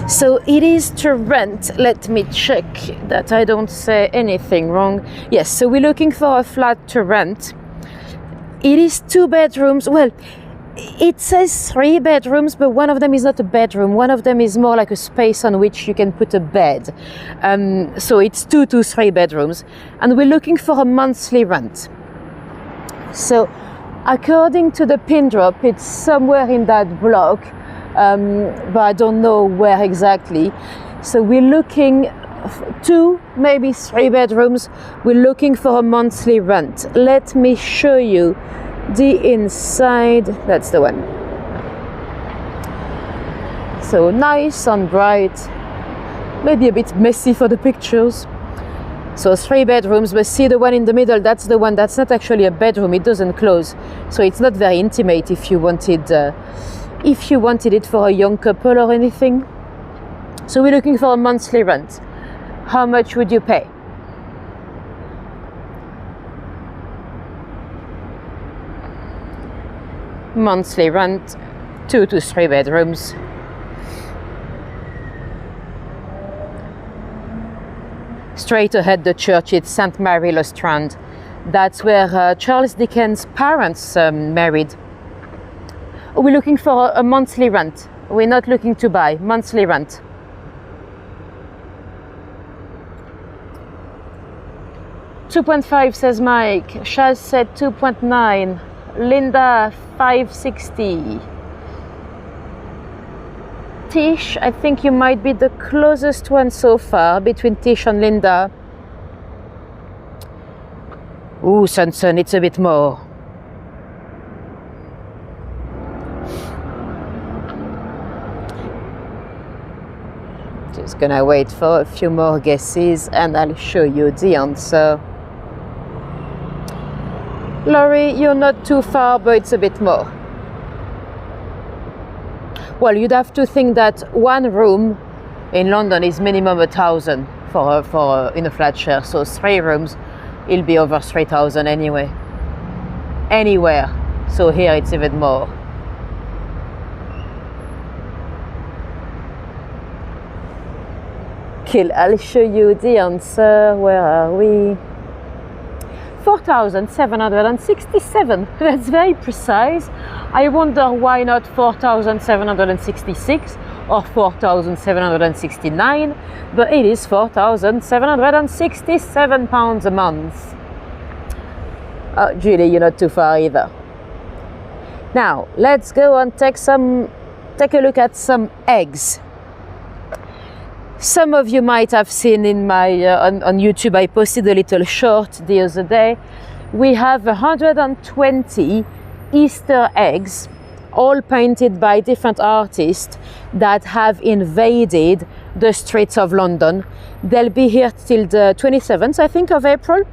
So it is to rent. Let me check that I don't say anything wrong. Yes, so we're looking for a flat to rent. It is 2 bedrooms. Well, it says 3 bedrooms, but one of them is not a bedroom. One of them is more like a space on which you can put a bed. So it's 2 to 3 bedrooms. And we're looking for a monthly rent. So according to the pin drop, it's somewhere in that block, but I don't know where exactly. So we're looking 2, maybe 3 bedrooms. We're looking for a monthly rent. Let me show you the inside. That's the one. So nice and bright, maybe a bit messy for the pictures. So 3 bedrooms, but see the one in the middle, that's the one that's not actually a bedroom. It doesn't close, so it's not very intimate if you wanted it for a young couple or anything. So we're looking for a monthly rent. How much would you pay? Monthly rent, 2 to 3 bedrooms. Straight ahead the church, it's St. Mary le Strand. That's where Charles Dickens' parents married. We're looking for a monthly rent. We're not looking to buy, monthly rent. $2.5 says Mike. Shaz said 2.9. Linda, 560. Tish, I think you might be the closest one so far between Tish and Linda. Ooh, Sunsun, it's a bit more. Just gonna wait for a few more guesses and I'll show you the answer. Laurie, you're not too far, but it's a bit more. Well, you'd have to think that 1 room in London is minimum 1,000 in a flat share. So 3 rooms, it'll be over 3,000 anyway. Anywhere. So here it's even more. Cool, I'll show you the answer. Where are we? 4,767. That's very precise. I wonder why not 4,766 or 4,769, but it is 4,767 pounds a month. Oh, Julie, you're not too far either. Now, let's go and take a look at some eggs. Some of you might have seen in my on YouTube, I posted a little short the other day. We have 120 Easter eggs, all painted by different artists that have invaded the streets of London. They'll be here till the 27th, I think, of April.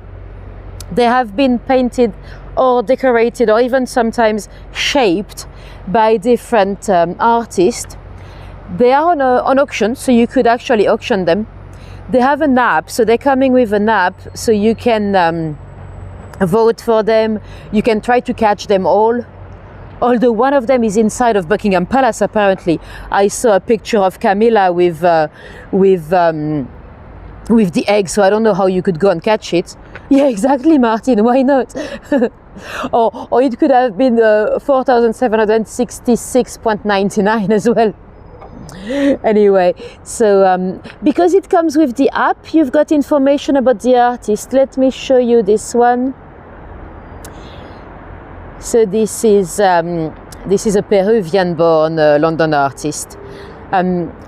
They have been painted or decorated or even sometimes shaped by different artists. They are on auction, so you could actually auction them. They have an app, so they're coming with an app, so you can vote for them. You can try to catch them all. Although one of them is inside of Buckingham Palace, apparently. I saw a picture of Camilla with the egg, so I don't know how you could go and catch it. Yeah, exactly, Martin. Why not? or it could have been 4,766.99 as well. Anyway, so because it comes with the app, you've got information about the artist. Let me show you this one. So this is a Peruvian-born London artist.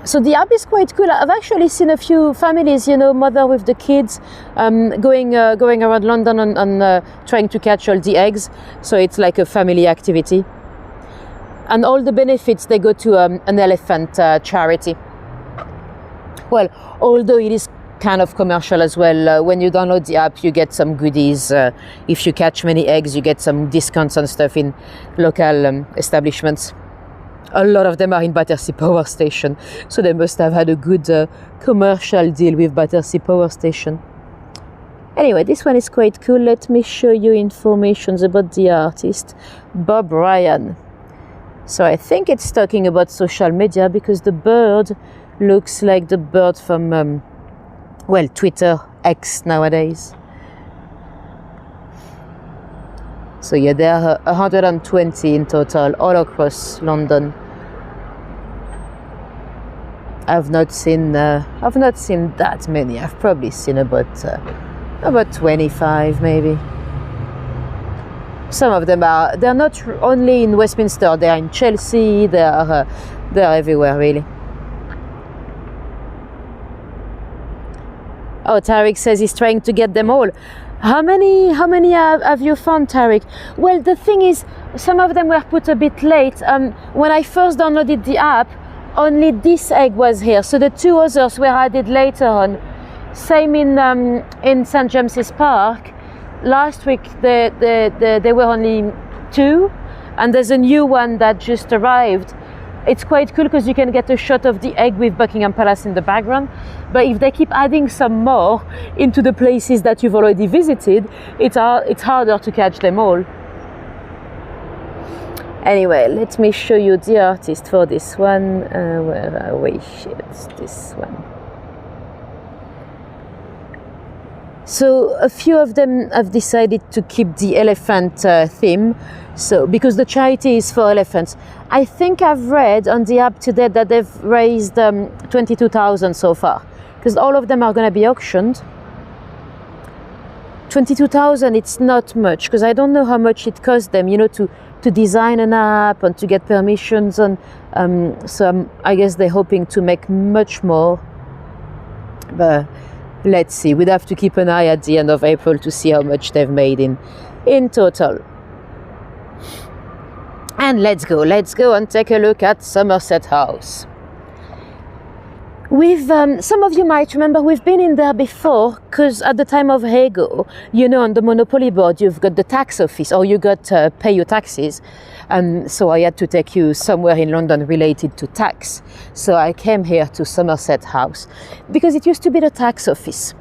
So the app is quite cool. I've actually seen a few families, mother with the kids, going around London and trying to catch all the eggs. So it's like a family activity. And all the benefits, they go to an elephant charity. Well, although it is kind of commercial as well, when you download the app, you get some goodies. If you catch many eggs, you get some discounts and stuff in local establishments. A lot of them are in Battersea Power Station, so they must have had a good commercial deal with Battersea Power Station. Anyway, this one is quite cool. Let me show you information about the artist, Bob Ryan. So I think it's talking about social media because the bird looks like the bird from, well, Twitter, X nowadays. So yeah, there are 120 in total all across London. I've not seen that many. I've probably seen about 25 maybe. Some of them they're not only in Westminster, they are in Chelsea, they're everywhere really. Oh, Tariq says he's trying to get them all. How many have you found, Tariq? Well, the thing is, some of them were put a bit late. When I first downloaded the app, only this egg was here, so the two others were added later on. Same in St James's Park. Last week there were only 2, and there's a new one that just arrived. It's quite cool because you can get a shot of the egg with Buckingham Palace in the background. But if they keep adding some more into the places that you've already visited, it's harder to catch them all. Anyway, let me show you the artist for this one. Where are we? It's this one. So a few of them have decided to keep the elephant theme. So because the charity is for elephants. I think I've read on the app today that they've raised 22,000 so far, because all of them are going to be auctioned. 22,000, it's not much, because I don't know how much it cost them, to design an app and to get permissions. And so I guess they're hoping to make much more. But let's see. We'd have to keep an eye at the end of April to see how much they've made in total. And let's go and take a look at Somerset House. Some of you might remember we've been in there before, because at the time of Hego, on the Monopoly board, you've got the tax office, or you got pay your taxes. So I had to take you somewhere in London related to tax. So I came here to Somerset House because it used to be the tax office.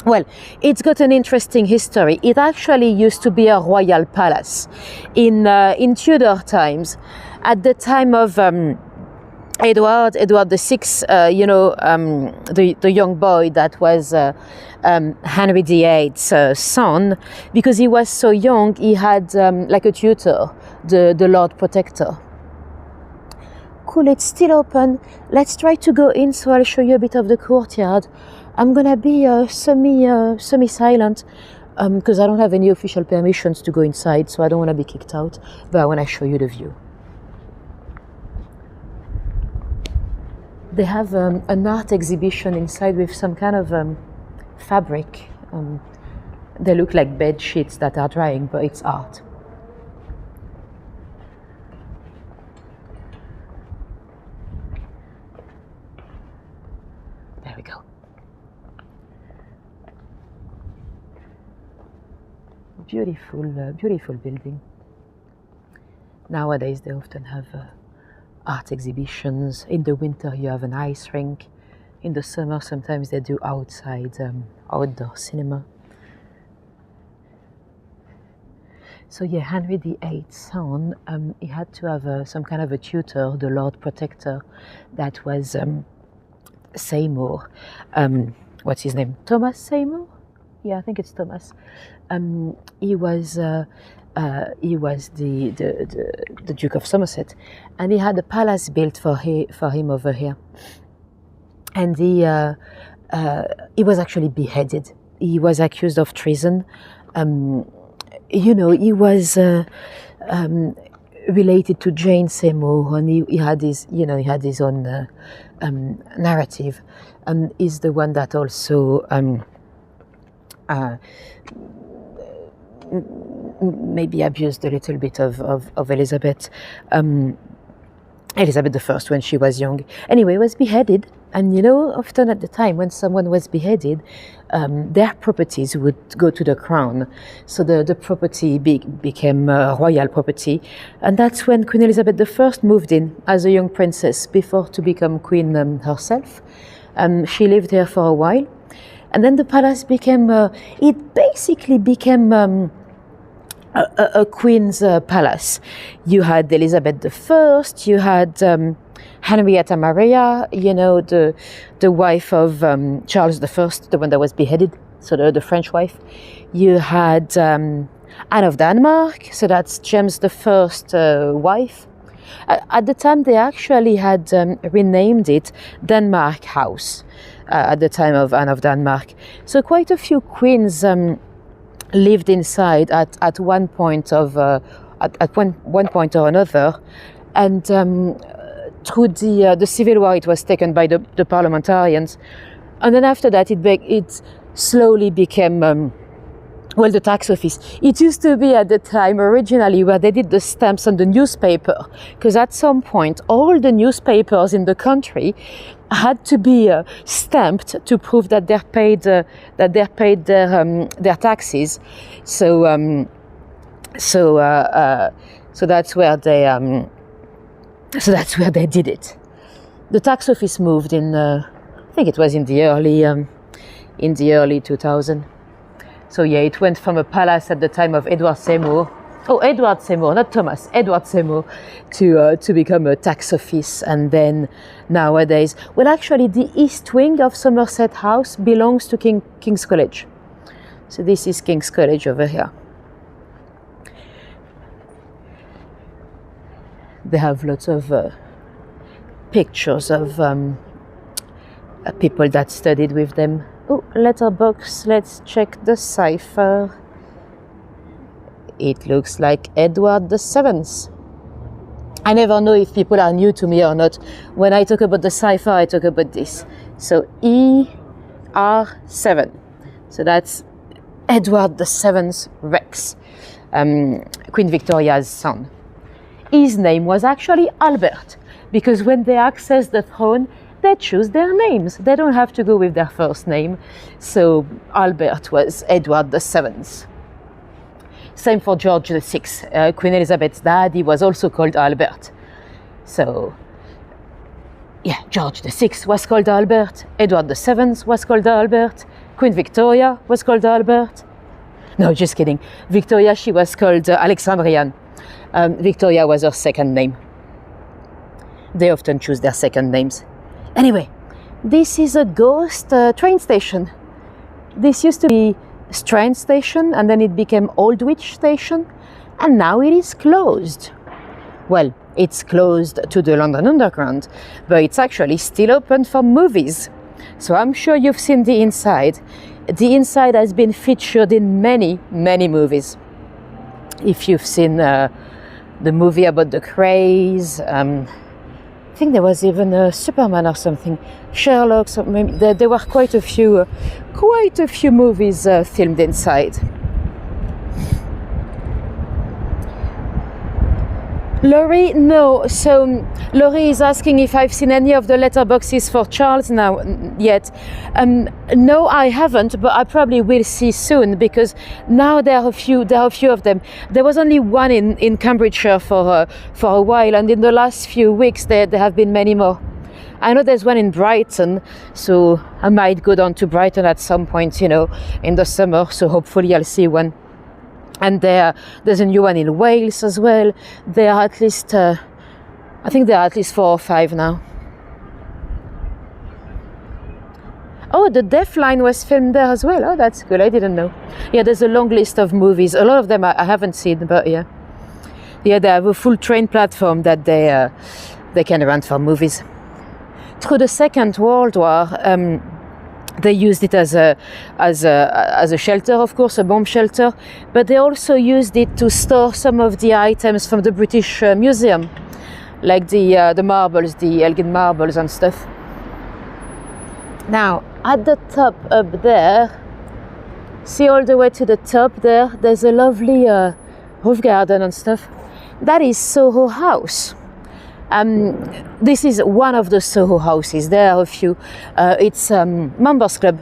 Well, it's got an interesting history. It actually used to be a royal palace in Tudor times. At the time of Edward VI, the young boy that was Henry VIII's son, because he was so young, he had like a tutor, the Lord Protector. Cool, it's still open. Let's try to go in, so I'll show you a bit of the courtyard. I'm gonna be semi-silent because I don't have any official permissions to go inside, so I don't want to be kicked out, but I want to show you the view. They have an art exhibition inside with some kind of fabric. They look like bed sheets that are drying, but it's art. There we go. Beautiful building. Nowadays they often have art exhibitions. In the winter you have an ice rink. In the summer sometimes they do outdoor cinema. So yeah, Henry VIII's son, he had to have some kind of a tutor, the Lord Protector, that was Seymour. What's his name? Thomas Seymour? Yeah, I think it's Thomas. He was the Duke of Somerset, and he had a palace built for him over here. And he was actually beheaded. He was accused of treason. He was related to Jane Seymour, and he had his own narrative, and is the one that also maybe abused a little bit of Elizabeth I when she was young. Anyway, was beheaded And you know, often at the time when someone was beheaded, their properties would go to the crown. So the property became royal property. And that's when Queen Elizabeth I moved in as a young princess before to become queen herself. She lived here for a while. And then the palace became, it basically became a queen's palace. You had Elizabeth I, you had Henrietta Maria, you know, the wife of Charles I, the one that was beheaded, so the French wife. You had Anne of Denmark, so that's James I wife. At the time, they actually had renamed it Denmark House at the time of Anne of Denmark. So quite a few queens lived inside at one point or another, and through the Civil War, it was taken by the parliamentarians, and then after that, it slowly became the tax office. It used to be at the time originally where they did the stamps on the newspaper, because at some point all the newspapers in the country had to be stamped to prove that they paid their taxes. So that's where they. So that's where they did it. The tax office moved in, I think it was in the early 2000. So yeah, it went from a palace at the time of Edward Seymour, not Thomas, Edward Seymour, to become a tax office. And then nowadays, well, actually, the east wing of Somerset House belongs to King's College. So this is King's College over here. They have lots of pictures of people that studied with them. Oh, letterbox, let's check the cipher. It looks like Edward VII. I never know if people are new to me or not. When I talk about the cipher, I talk about this. So ER7. So that's Edward VII's Rex, Queen Victoria's son. His name was actually Albert, because when they access the throne, they choose their names. They don't have to go with their first name. So Albert was Edward VII. Same for George VI. Queen Elizabeth's dad, he was also called Albert. So, yeah, George VI was called Albert. Edward VII was called Albert. Queen Victoria was called Albert. No, just kidding. Victoria, she was called Alexandrian. Victoria was her second name. They often choose their second names. Anyway, this is a ghost train station. This used to be Strand Station, and then it became Aldwych Station, and now it is closed. Well, it's closed to the London Underground, but it's actually still open for movies. So I'm sure you've seen the inside. The inside has been featured in many, many movies. If you've seen the movie about the Krays, I think there was even a Superman or something, Sherlock. So maybe there were quite a few movies filmed inside. Laurie, no. So Laurie is asking if I've seen any of the letterboxes for Charles now yet. No, I haven't, but I probably will see soon, because now there are a few of them. There was only one in Cambridgeshire for a while, and in the last few weeks there have been many more. I know there's one in Brighton, so I might go down to Brighton at some point, in the summer. So hopefully I'll see one. And there's a new one in Wales as well. There are at least, I think there are at least 4 or 5 now. Oh, the Deaf Line was filmed there as well. Oh, that's good. I didn't know. Yeah, there's a long list of movies. A lot of them I haven't seen, but yeah. Yeah, they have a full train platform that they can rent for movies. Through the Second World War, they used it as a shelter, of course, a bomb shelter, but they also used it to store some of the items from the British Museum, like the marbles, the Elgin marbles and stuff. Now, at the top up there, see all the way to the top there's a lovely roof garden and stuff. That is Soho House. This is one of the Soho houses. There are a few. It's members club.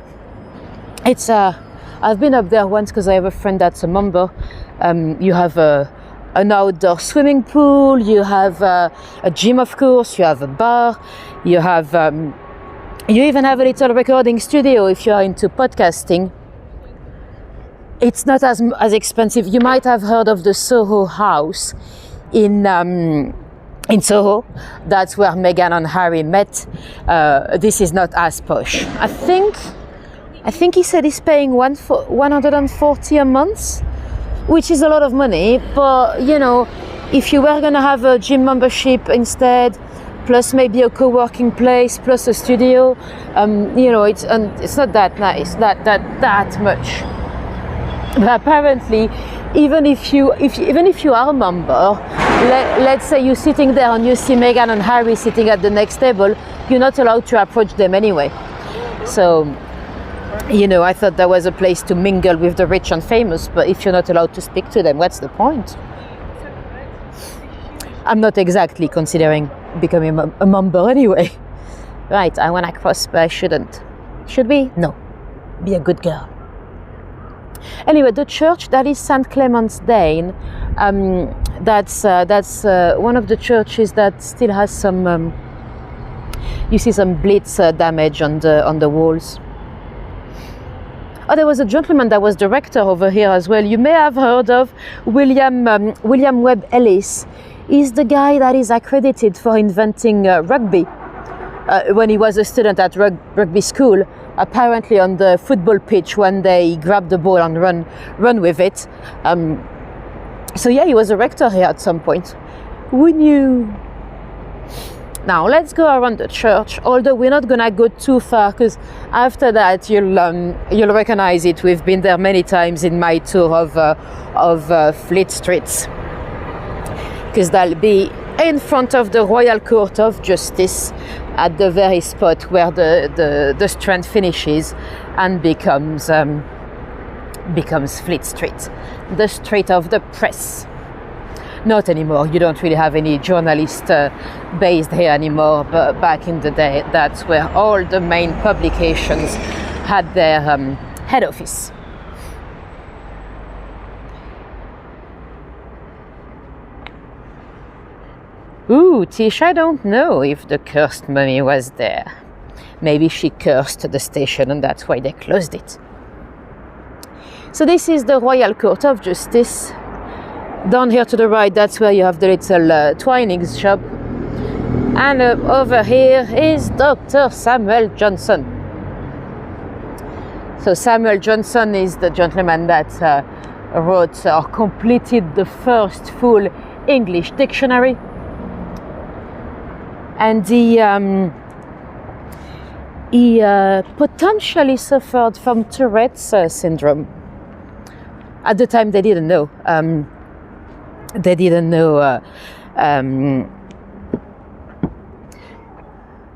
It's I've been up there once because I have a friend that's a member. You have an outdoor swimming pool. You have a gym, of course. You have a bar. You have you even have a little recording studio if you are into podcasting. It's not as expensive. You might have heard of the Soho House in Soho. That's where Meghan and Harry met. This is not as posh. I think he said he's paying 140 a month, which is a lot of money. But you know, if you were gonna have a gym membership instead, plus maybe a co-working place, plus a studio, you know, it's not that nice, that much. But apparently, even if you are a member, let's say you're sitting there and you see Meghan and Harry sitting at the next table, you're not allowed to approach them anyway. So, you know, I thought that was a place to mingle with the rich and famous, but if you're not allowed to speak to them, what's the point? I'm not exactly considering becoming a member anyway. Right, I want to cross, but I shouldn't. Should we? No. Be a good girl. Anyway, the church, that is St. Clement's Danes. That's one of the churches that still has some, you see some blitz damage on the walls. Oh, there was a gentleman that was director over here as well. You may have heard of William Webb Ellis. He's the guy that is accredited for inventing rugby. When he was a student at rugby school, apparently on the football pitch, when they grab the ball and run with it. So yeah, he was a rector here at some point. Who knew? Now let's go around the church, although we're not gonna go too far because after that you'll recognize it. We've been there many times in my tour of Fleet Street, because that'll be in front of the Royal Court of Justice at the very spot where the Strand finishes and becomes Fleet Street, the street of the press. Not anymore. You don't really have any journalists based here anymore, but back in the day, that's where all the main publications had their head office. Ooh, Tish, I don't know if the cursed mummy was there. Maybe she cursed the station and that's why they closed it. So this is the Royal Court of Justice. Down here to the right, that's where you have the little Twinings shop. And over here is Dr. Samuel Johnson. So Samuel Johnson is the gentleman that wrote or completed the first full English dictionary. And he potentially suffered from Tourette's syndrome. At the time, they didn't know. They didn't know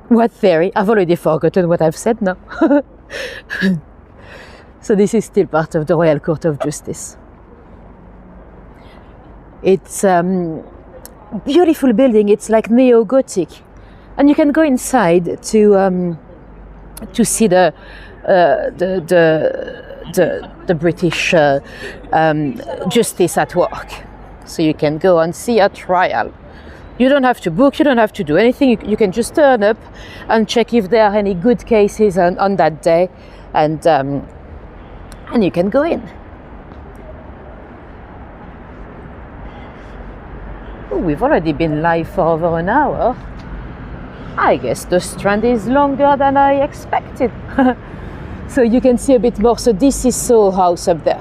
what theory. I've already forgotten what I've said now. So this is still part of the Royal Court of Justice. It's beautiful building. It's like neo-Gothic, and you can go inside to see the British justice at work. So you can go and see a trial. You don't have to book, you don't have to do anything. You can just turn up and check if there are any good cases on that day, and you can go in. Oh, we've already been live for over an hour. I guess the Strand is longer than I expected. So you can see a bit more. So this is Soho House up there.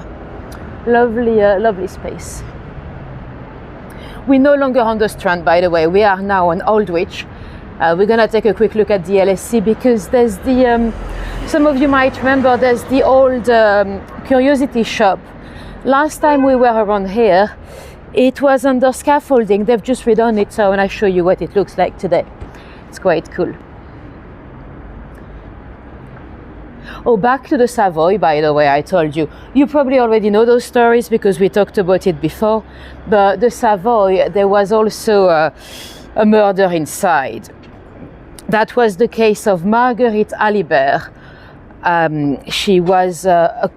Lovely, lovely space. We're no longer on the Strand, by the way. We are now on Aldwych. We're gonna take a quick look at the LSE because there's the, some of you might remember, there's the old curiosity shop. Last time we were around here, it was under scaffolding. They've just redone it, so I wanna show you what it looks like today. It's quite cool. Oh, back to the Savoy, by the way, I told you. You probably already know those stories because we talked about it before. But the Savoy, there was also a murder inside. That was the case of Marguerite Alibert. She was a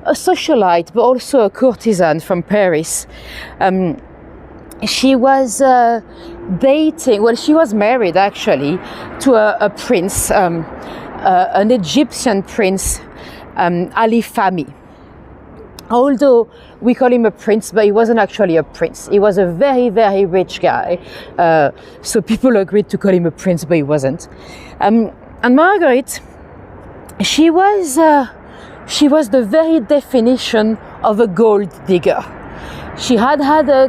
socialite, but also a courtesan from Paris. She was she was married actually to a prince, an Egyptian prince, Ali Fahmy. Although we call him a prince, but he wasn't actually a prince. He was a very, very rich guy. So people agreed to call him a prince, but he wasn't. And Margaret, she was the very definition of a gold digger. She had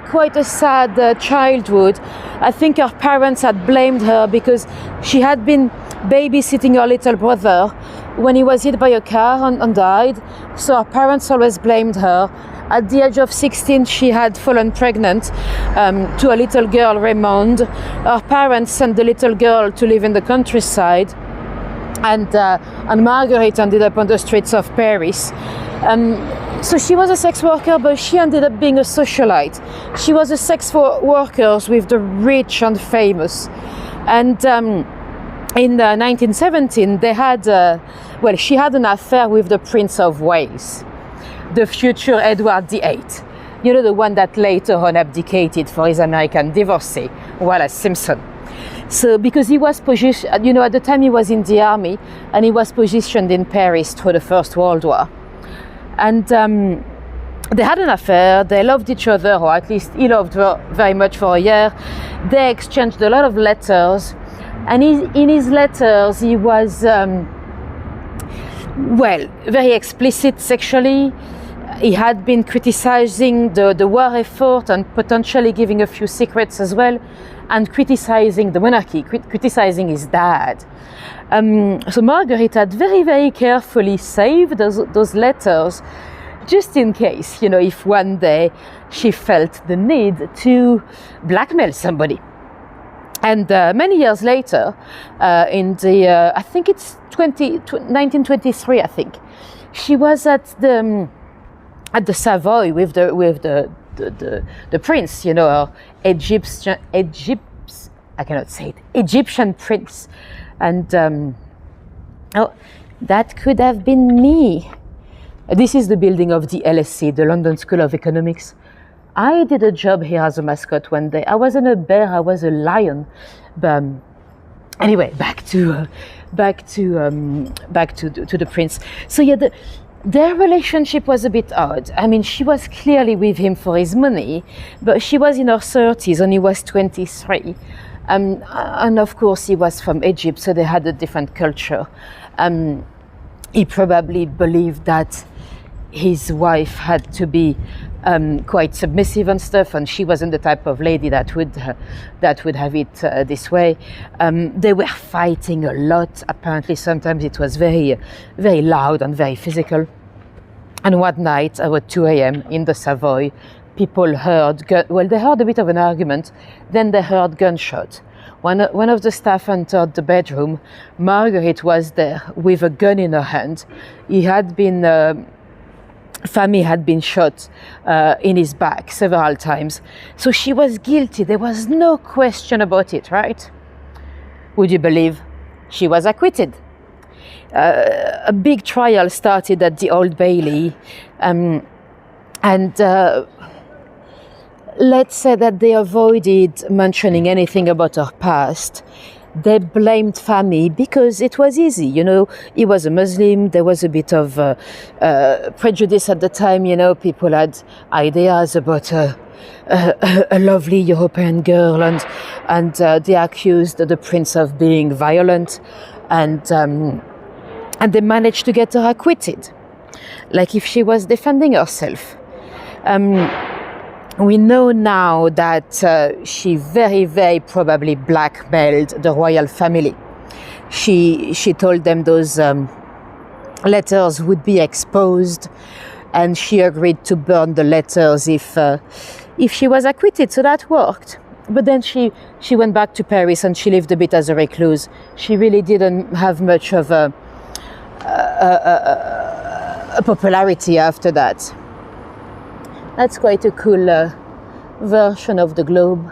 quite a sad childhood. I think her parents had blamed her because she had been babysitting her little brother when he was hit by a car and died. So her parents always blamed her. At the age of 16, she had fallen pregnant to a little girl, Raymond. Her parents sent the little girl to live in the countryside, and Marguerite ended up on the streets of Paris. So she was a sex worker, but she ended up being a socialite. She was a sex worker with the rich and famous. And in 1917, they had, she had an affair with the Prince of Wales, the future Edward VIII. You know, the one that later on abdicated for his American divorcee, Wallace Simpson. So because he was positioned, at the time he was in the army, and he was positioned in Paris through the First World War. And they had an affair, they loved each other, or at least he loved her very much for a year. They exchanged a lot of letters, and in his letters he was, very explicit sexually. He had been criticizing the war effort and potentially giving a few secrets as well, and criticizing the monarchy, criticizing his dad. So Marguerite had very, very carefully saved those letters, just in case, if one day she felt the need to blackmail somebody. And many years later, in the, I think it's 1923, I think, she was at the Savoy with the prince, her Egyptian prince. And that could have been me. This is the building of the LSE, the London School of Economics. I did a job here as a mascot one day. I wasn't a bear, I was a lion. But anyway, back to the prince. So yeah, their relationship was a bit odd. I mean, she was clearly with him for his money, but she was in her 30s and he was 23. And of course, he was from Egypt, so they had a different culture. He probably believed that his wife had to be quite submissive and stuff, and she wasn't the type of lady that would have it this way. They were fighting a lot. Apparently, sometimes it was very, very loud and very physical. And one night, about 2 a.m. in the Savoy, people heard, they heard a bit of an argument, then they heard gunshots. One of the staff entered the bedroom. Marguerite was there with a gun in her hand. Fahmy had been shot in his back several times. So she was guilty. There was no question about it, right? Would you believe she was acquitted? A big trial started at the Old Bailey, and let's say that they avoided mentioning anything about her past. They blamed Fahmy because it was easy, he was a Muslim, there was a bit of prejudice at the time, people had ideas about a lovely European girl, and they accused the prince of being violent, and they managed to get her acquitted, like if she was defending herself. We know now that she very, very probably blackmailed the royal family. She told them those letters would be exposed, and she agreed to burn the letters if she was acquitted. So that worked. But then she went back to Paris and she lived a bit as a recluse. She really didn't have much of a popularity after that. That's quite a cool version of the globe.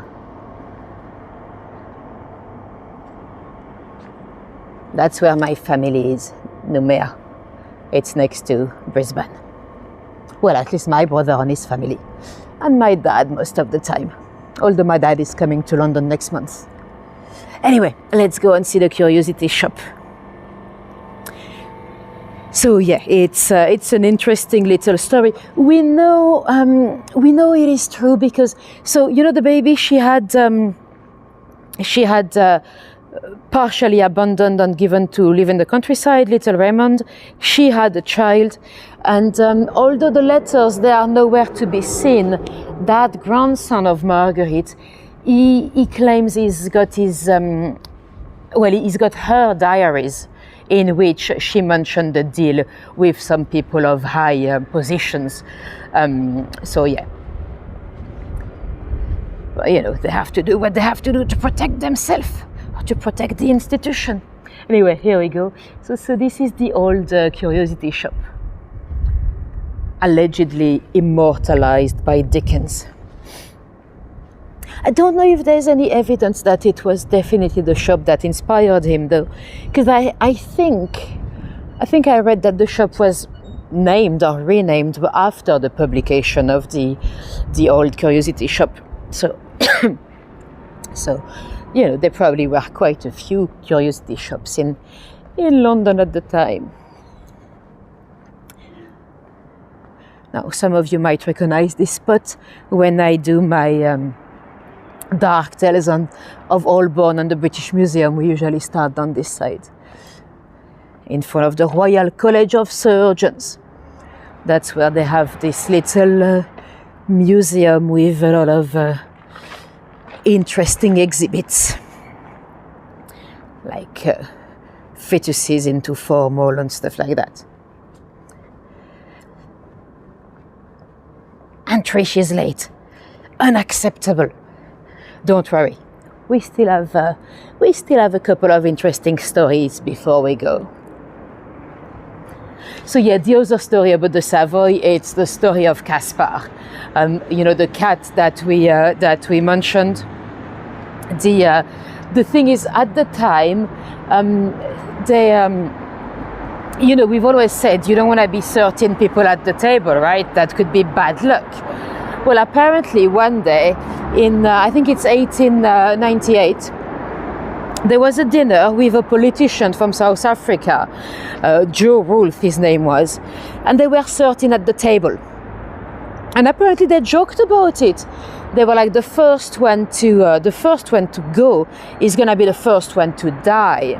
That's where my family is, Noumea. It's next to Brisbane. Well, at least my brother and his family. And my dad most of the time. Although my dad is coming to London next month. Anyway, let's go and see the curiosity shop. So yeah, it's an interesting little story. We know it is true because, so you know, the baby she had partially abandoned and given to live in the countryside, little Raymond. She had a child, and although the letters they are nowhere to be seen, that grandson of Marguerite, he claims he's got he's got her diaries, in which she mentioned the deal with some people of high positions. So yeah, but, you know, they have to do what they have to do to protect themselves, or to protect the institution. Anyway, here we go. So this is the old curiosity shop, allegedly immortalized by Dickens. I don't know if there's any evidence that it was definitely the shop that inspired him, though, because I think I read that the shop was named or renamed after the publication of the old curiosity shop. So, so you know, there probably were quite a few curiosity shops in London at the time. Now, some of you might recognize this spot when I do my dark tales of Holborn and the British Museum. We usually start on this side, in front of the Royal College of Surgeons. That's where they have this little museum with a lot of interesting exhibits, like fetuses into formal and stuff like that. And Trish is late. Unacceptable. Don't worry, we still have a couple of interesting stories before we go. So yeah, the other story about the Savoy, it's the story of Caspar. You know, the cat that we mentioned. The thing is, at the time, you know, we've always said you don't want to be 13 people at the table, right? That could be bad luck. Well, apparently one day in, I think it's 1898, there was a dinner with a politician from South Africa, Joe Rolfe his name was, and they were 13 at the table. And apparently they joked about it. They were like, the first one to go is gonna be the first one to die.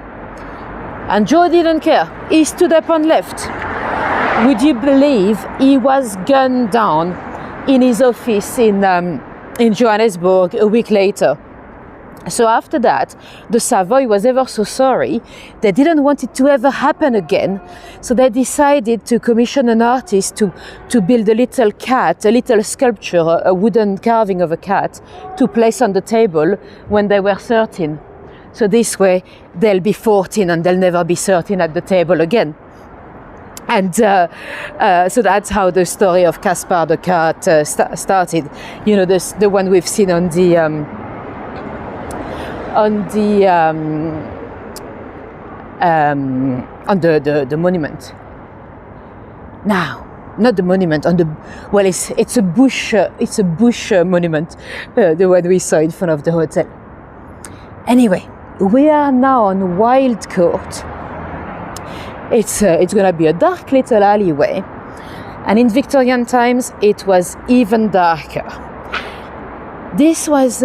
And Joe didn't care. He stood up and left. Would you believe he was gunned down in his office in Johannesburg a week later? So after that, the Savoy was ever so sorry. They didn't want it to ever happen again. So they decided to commission an artist to build a little cat, a little sculpture, a wooden carving of a cat, to place on the table when they were 13. So this way, they'll be 14 and they'll never be 13 at the table again. And so that's how the story of Caspar the cat started. You know, the one we've seen on the monument. Now, not the monument, it's a bush monument, the one we saw in front of the hotel. Anyway, we are now on Wild Court. It's going to be a dark little alleyway, and in Victorian times it was even darker. This was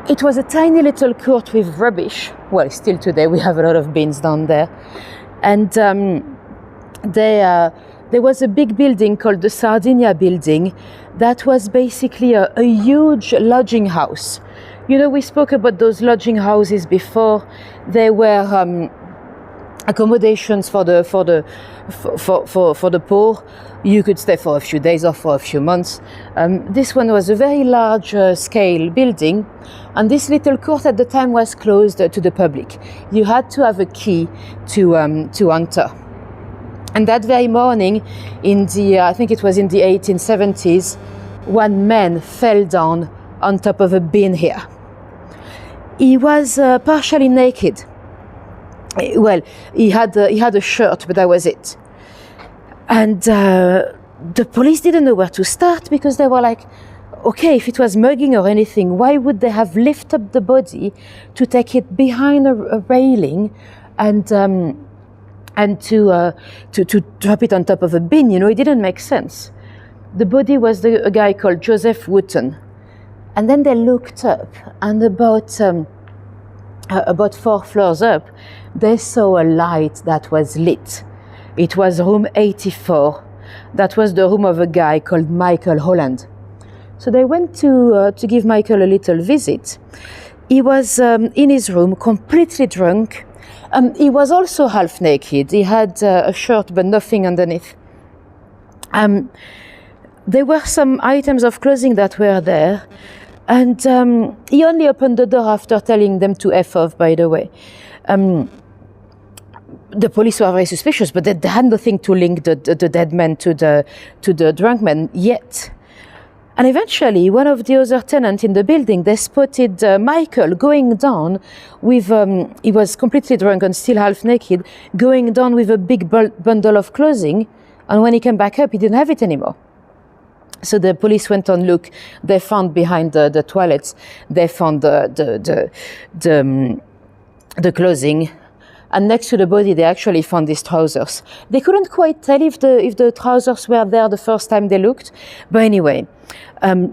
it was a tiny little court with rubbish. Well, still today we have a lot of bins down there, and there was a big building called the Sardinia Building that was basically a huge lodging house. You know, we spoke about those lodging houses before. They were accommodations for the poor. You could stay for a few days or for a few months. This one was a very large scale building, and this little court at the time was closed to the public. You had to have a key to enter. And that very morning, I think it was in the 1870s, one man fell down on top of a bin here. He was partially naked. Well, he had a shirt, but that was it. And the police didn't know where to start, because they were like, okay, if it was mugging or anything, why would they have lifted up the body to take it behind a railing and to drop it on top of a bin? You know, it didn't make sense. The body was a guy called Joseph Wooten. And then they looked up, and about 4 floors up, they saw a light that was lit. It was room 84. That was the room of a guy called Michael Holland. So they went to give Michael a little visit. He was in his room, completely drunk. He was also half naked. He had a shirt but nothing underneath. There were some items of clothing that were there, and he only opened the door after telling them to F off, by the way. The police were very suspicious, but they had nothing to link the dead man to the drunk man yet. And eventually, one of the other tenants in the building, they spotted Michael going down with, he was completely drunk and still half naked, going down with a big bundle of clothing, and when he came back up, he didn't have it anymore. So the police went on look. They found behind the toilets, they found the clothing, and next to the body they actually found his trousers. They couldn't quite tell if the trousers were there the first time they looked, but anyway,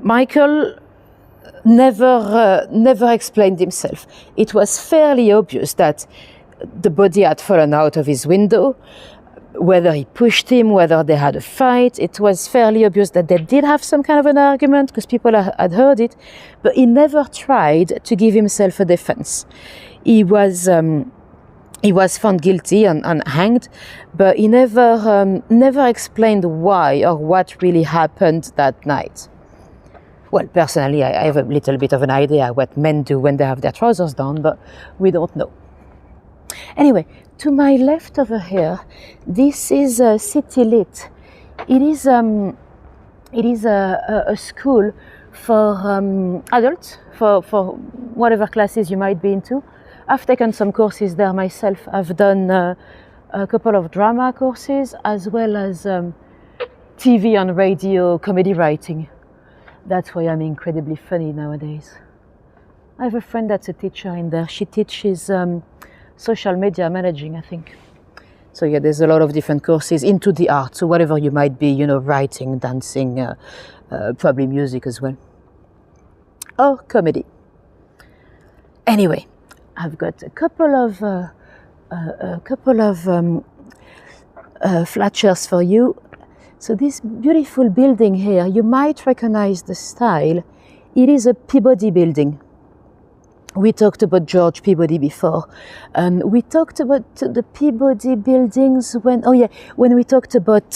Michael never explained himself. It was fairly obvious that the body had fallen out of his window. Whether he pushed him, whether they had a fight, it was fairly obvious that they did have some kind of an argument, because people had heard it, but he never tried to give himself a defense. He was found guilty and hanged, but he never explained why or what really happened that night. Well, personally, I have a little bit of an idea what men do when they have their trousers down, but we don't know. Anyway, to my left over here, this is City Lit. It is a school for adults, for whatever classes you might be into. I've taken some courses there myself. I've done a couple of drama courses, as well as TV and radio comedy writing. That's why I'm incredibly funny nowadays. I have a friend that's a teacher in there. She teaches social media managing, I think. So yeah, there's a lot of different courses into the arts, so whatever you might be, you know, writing, dancing, probably music as well, or comedy. Anyway, I've got a couple of flat shares for you. So this beautiful building here, you might recognize the style. It is a Peabody building. We talked about George Peabody before. We talked about the Peabody buildings when we talked about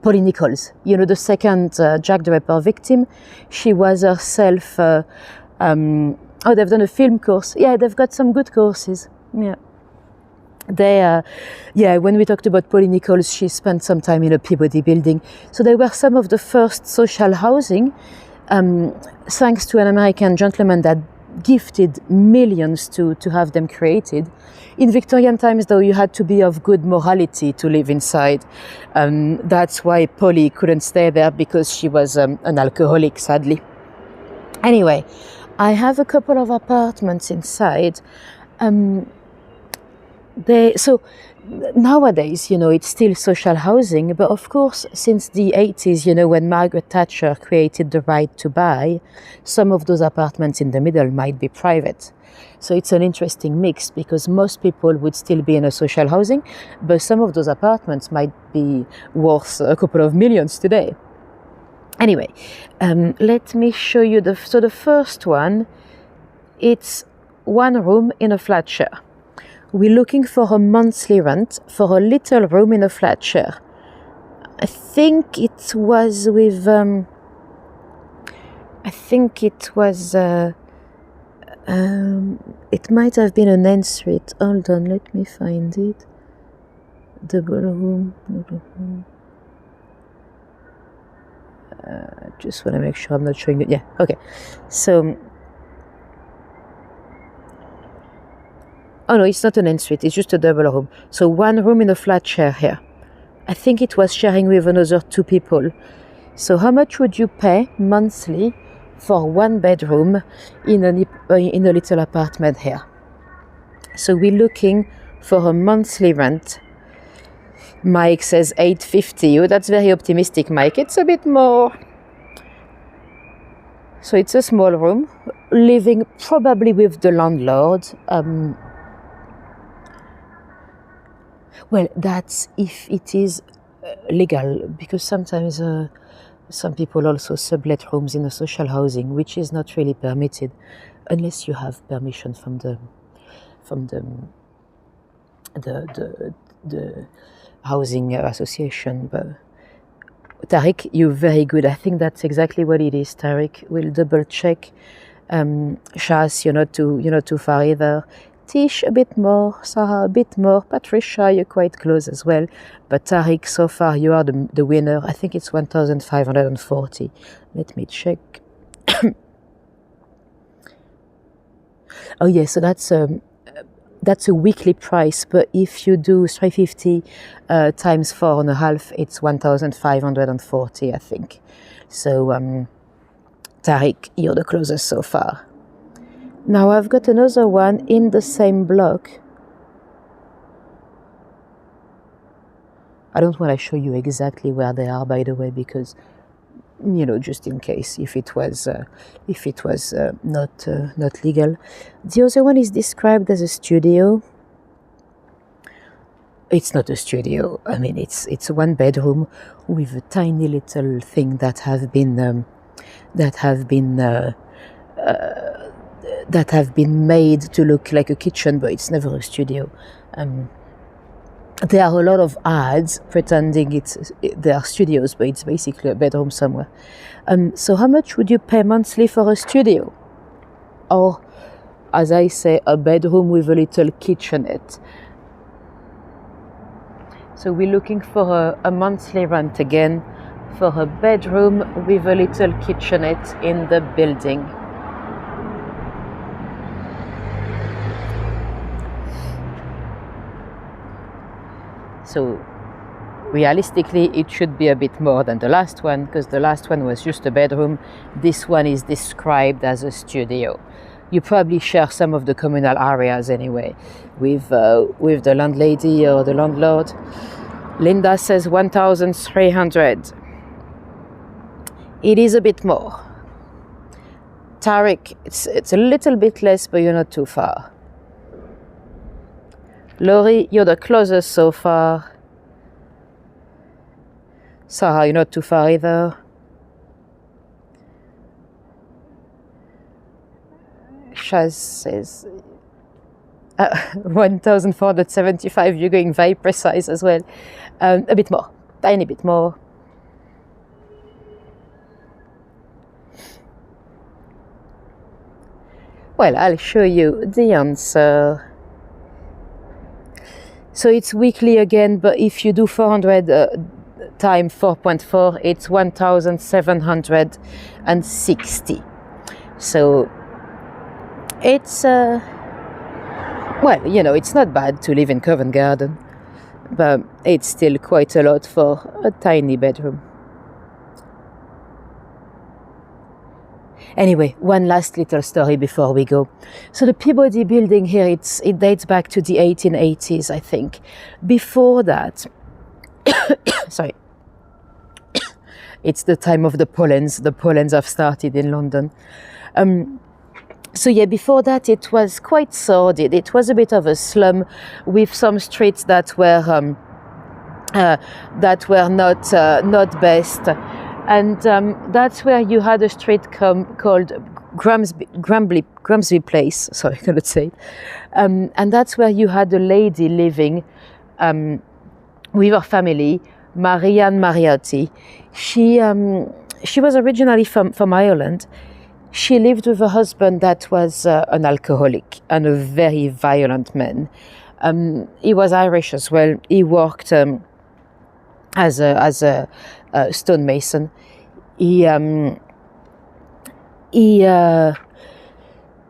Polly Nichols, you know, the second Jack the Ripper victim. She was herself, they've done a film course. Yeah, they've got some good courses. Yeah. When we talked about Polly Nichols, she spent some time in a Peabody building. So they were some of the first social housing, thanks to an American gentleman that gifted millions to have them created. In Victorian times, though, you had to be of good morality to live inside. That's why Polly couldn't stay there, because she was an alcoholic, sadly. Anyway, I have a couple of apartments inside. So nowadays, you know, it's still social housing, but of course, since the 80s, you know, when Margaret Thatcher created the right to buy, some of those apartments in the middle might be private. So it's an interesting mix, because most people would still be in a social housing, but some of those apartments might be worth a couple of millions today. Anyway, let me show you the first one. It's one room in a flat share. We're looking for a monthly rent for a little room in a flat share. I think it was with, it might have been an N Street. Hold on, let me find it. Double room. Just want to make sure I'm not showing it. Yeah, okay. So, Oh no, it's not an ensuite, it's just a double room. So one room in a flat share here. I think it was sharing with another 2 people. So how much would you pay monthly for 1 bedroom in a little apartment here? So we're looking for a monthly rent. Mike says 850. Oh, that's very optimistic, Mike. It's a bit more. So it's a small room, living probably with the landlord. Well, that's if it is legal, because sometimes some people also sublet rooms in a social housing, which is not really permitted unless you have permission from the housing association. But Tariq, you're very good. I think that's exactly what it is, Tariq. We'll double check. Shas, you're not too far either. Tish, a bit more. Sarah, a bit more. Patricia, you're quite close as well. But Tariq, so far you are the winner. I think it's 1,540. Let me check. Oh yeah, so that's a weekly price. But if you do 350 times 4.5, it's 1,540, I think. So Tariq, you're the closest so far. Now I've got another one in the same block. I don't want to show you exactly where they are, by the way, because just in case if it was not legal. The other one is described as a studio. It's not a studio. I mean, it's a 1 bedroom with a tiny little thing that have been made to look like a kitchen, but it's never a studio. There are a lot of ads pretending they are studios, but it's basically a bedroom somewhere. So how much would you pay monthly for a studio? Or, as I say, a bedroom with a little kitchenette? So we're looking for a monthly rent again for a bedroom with a little kitchenette in the building. So realistically, it should be a bit more than the last one, because the last one was just a bedroom. This one is described as a studio. You probably share some of the communal areas anyway with the landlady or the landlord. Linda says 1,300. It is a bit more. Tariq, it's a little bit less, but you're not too far. Laurie, you're the closest so far. Sarah, you're not too far either. Shaz says 1,475. You're going very precise as well. A bit more, tiny bit more. Well, I'll show you the answer. So it's weekly again, but if you do 400 times 4.4, it's 1,760. So it's, well, it's not bad to live in Covent Garden, but it's still quite a lot for a tiny bedroom. Anyway, one last little story before we go. So the Peabody building here, it dates back to the 1880s, I think. Before that, sorry, it's the time of the pollens. The pollens have started in London. So yeah, before that it was quite sordid. It was a bit of a slum with some streets that were not best. And that's where you had a street called Gramsby Place. Sorry, I cannot say it. And that's where you had a lady living with her family, Marianne Mariotti. She was originally from Ireland. She lived with a husband that was an alcoholic and a very violent man. He was Irish as well. He worked as a stonemason. He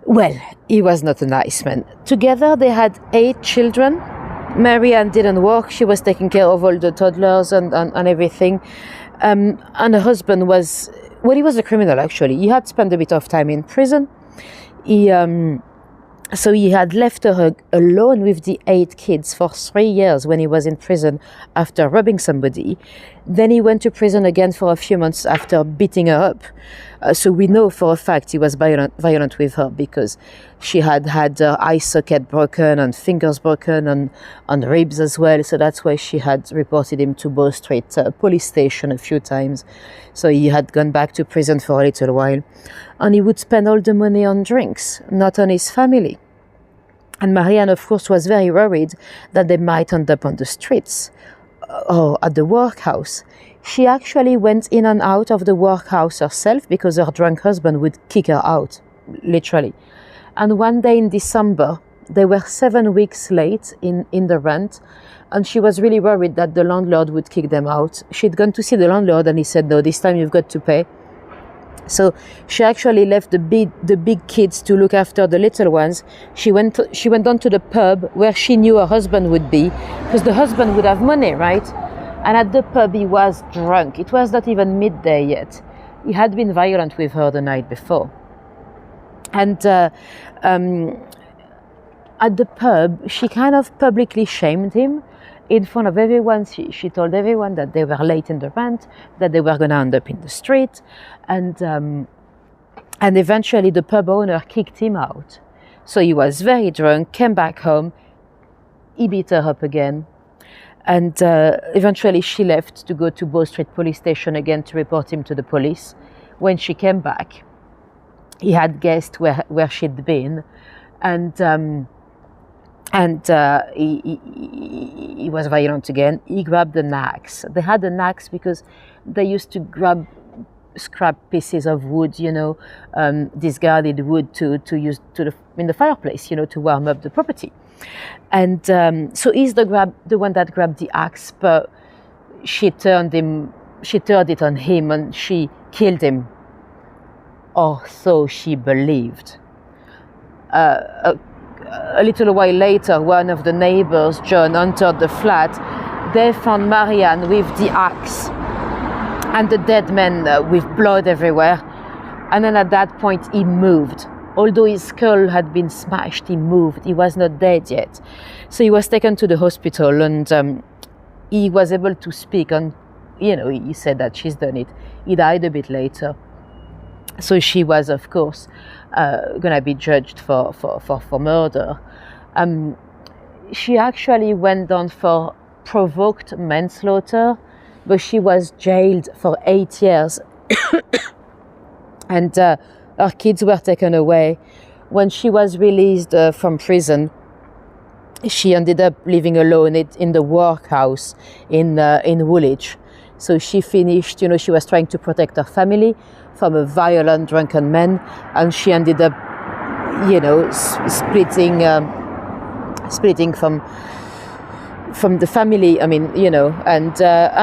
Well, he was not a nice man. Together they had 8 children. Marianne didn't work. She was taking care of all the toddlers and everything. And her husband was, well, he was a criminal actually. He had spent a bit of time in prison. So he had left her alone with the 8 kids for 3 years when he was in prison after robbing somebody. Then he went to prison again for a few months after beating her up. So we know for a fact he was violent with her because she had had her eye socket broken and fingers broken on ribs as well. So that's why she had reported him to Bow Street police station a few times. So he had gone back to prison for a little while. And he would spend all the money on drinks, not on his family. And Marianne, of course, was very worried that they might end up on the streets or at the workhouse. She actually went in and out of the workhouse herself because her drunk husband would kick her out, literally. And one day in December, they were 7 weeks late in the rent, and she was really worried that the landlord would kick them out. She'd gone to see the landlord and he said, no, this time you've got to pay. So she actually left the big kids to look after the little ones. She went on to the pub where she knew her husband would be, because the husband would have money, right? And at the pub he was drunk. It was not even midday yet. He had been violent with her the night before. And at the pub she kind of publicly shamed him in front of everyone. She told everyone that they were late in the rent, that they were going to end up in the street, and eventually the pub owner kicked him out. So he was very drunk, came back home, he beat her up again, and eventually she left to go to Bow Street police station again to report him to the police. When she came back, he had guessed where she'd been, and he was violent again. He grabbed an axe. They had an axe because they used to grab scrap pieces of wood, discarded wood to use in the fireplace, to warm up the property. And so he's the one that grabbed the axe, but she turned it on him and she killed him. Or so she believed. A little while later, one of the neighbors, John, entered the flat. They found Marianne with the axe and the dead man with blood everywhere. And then at that point, he moved. Although his skull had been smashed, he moved. He was not dead yet. So he was taken to the hospital, and he was able to speak. And, he said that she's done it. He died a bit later. So she was, of course, going to be judged for murder. She actually went down for provoked manslaughter, but she was jailed for 8 years. And her kids were taken away. When she was released from prison, she ended up living alone in the workhouse in Woolwich. So she finished, she was trying to protect her family from a violent, drunken man, and she ended up, splitting from the family. And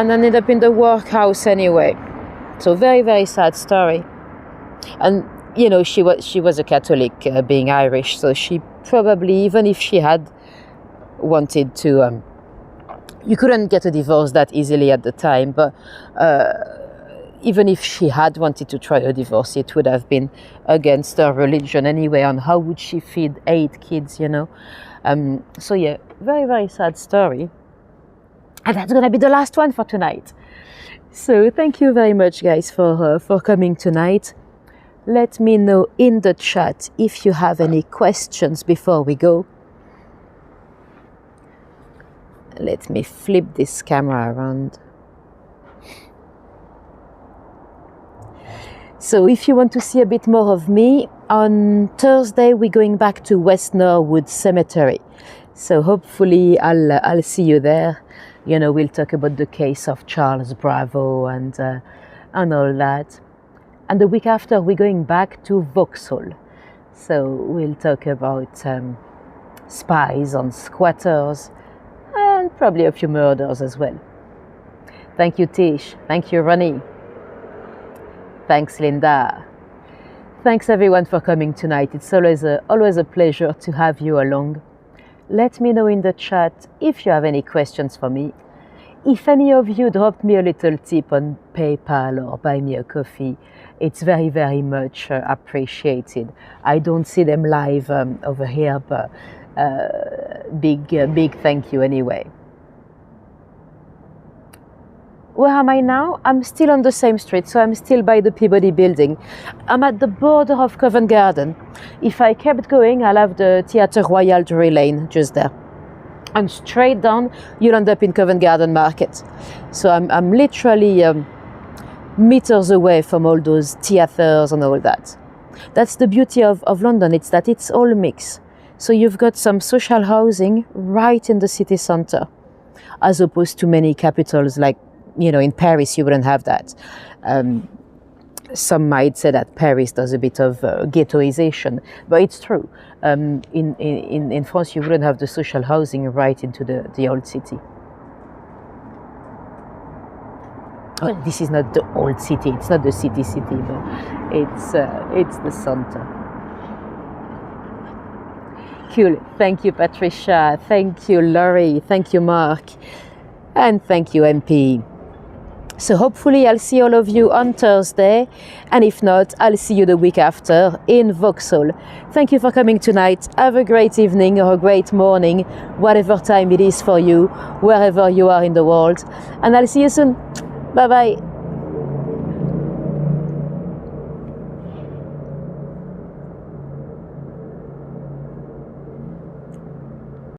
ended up in the workhouse anyway. So very, very sad story. And she was a Catholic, being Irish. So she probably, even if she had wanted to, you couldn't get a divorce that easily at the time, but even if she had wanted to try a divorce, it would have been against her religion anyway. And how would she feed 8 kids, So yeah, very, very sad story. And that's going to be the last one for tonight. So thank you very much, guys, for coming tonight. Let me know in the chat if you have any questions before we go. Let me flip this camera around. So if you want to see a bit more of me, on Thursday we're going back to West Norwood Cemetery. So hopefully I'll see you there. We'll talk about the case of Charles Bravo and all that. And the week after we're going back to Vauxhall. So we'll talk about spies on squatters and probably a few murders as well. Thank you, Tish. Thank you, Ronnie. Thanks, Linda. Thanks everyone for coming tonight. It's always a pleasure to have you along. Let me know in the chat if you have any questions for me. If any of you dropped me a little tip on PayPal or buy me a coffee, it's very, very much appreciated. I don't see them live over here, but big thank you anyway. Where am I now? I'm still on the same street, so I'm still by the Peabody building. I'm at the border of Covent Garden. If I kept going, I'll have the Théâtre Royal Drury Lane just there. And straight down, you'll end up in Covent Garden Market. So I'm literally meters away from all those theatres and all that. That's the beauty of London, it's that it's all mixed. So you've got some social housing right in the city centre, as opposed to many capitals like, you know, in Paris, you wouldn't have that. Some might say that Paris does a bit of ghettoization, but it's true. In France, you wouldn't have the social housing right into the old city. Oh, this is not the old city. It's not the city, but it's the center. Cool. Thank you, Patricia. Thank you, Laurie. Thank you, Mark. And thank you, MP. So hopefully I'll see all of you on Thursday, and if not, I'll see you the week after in Vauxhall. Thank you for coming tonight. Have a great evening or a great morning, whatever time it is for you, wherever you are in the world, and I'll see you soon. Bye bye.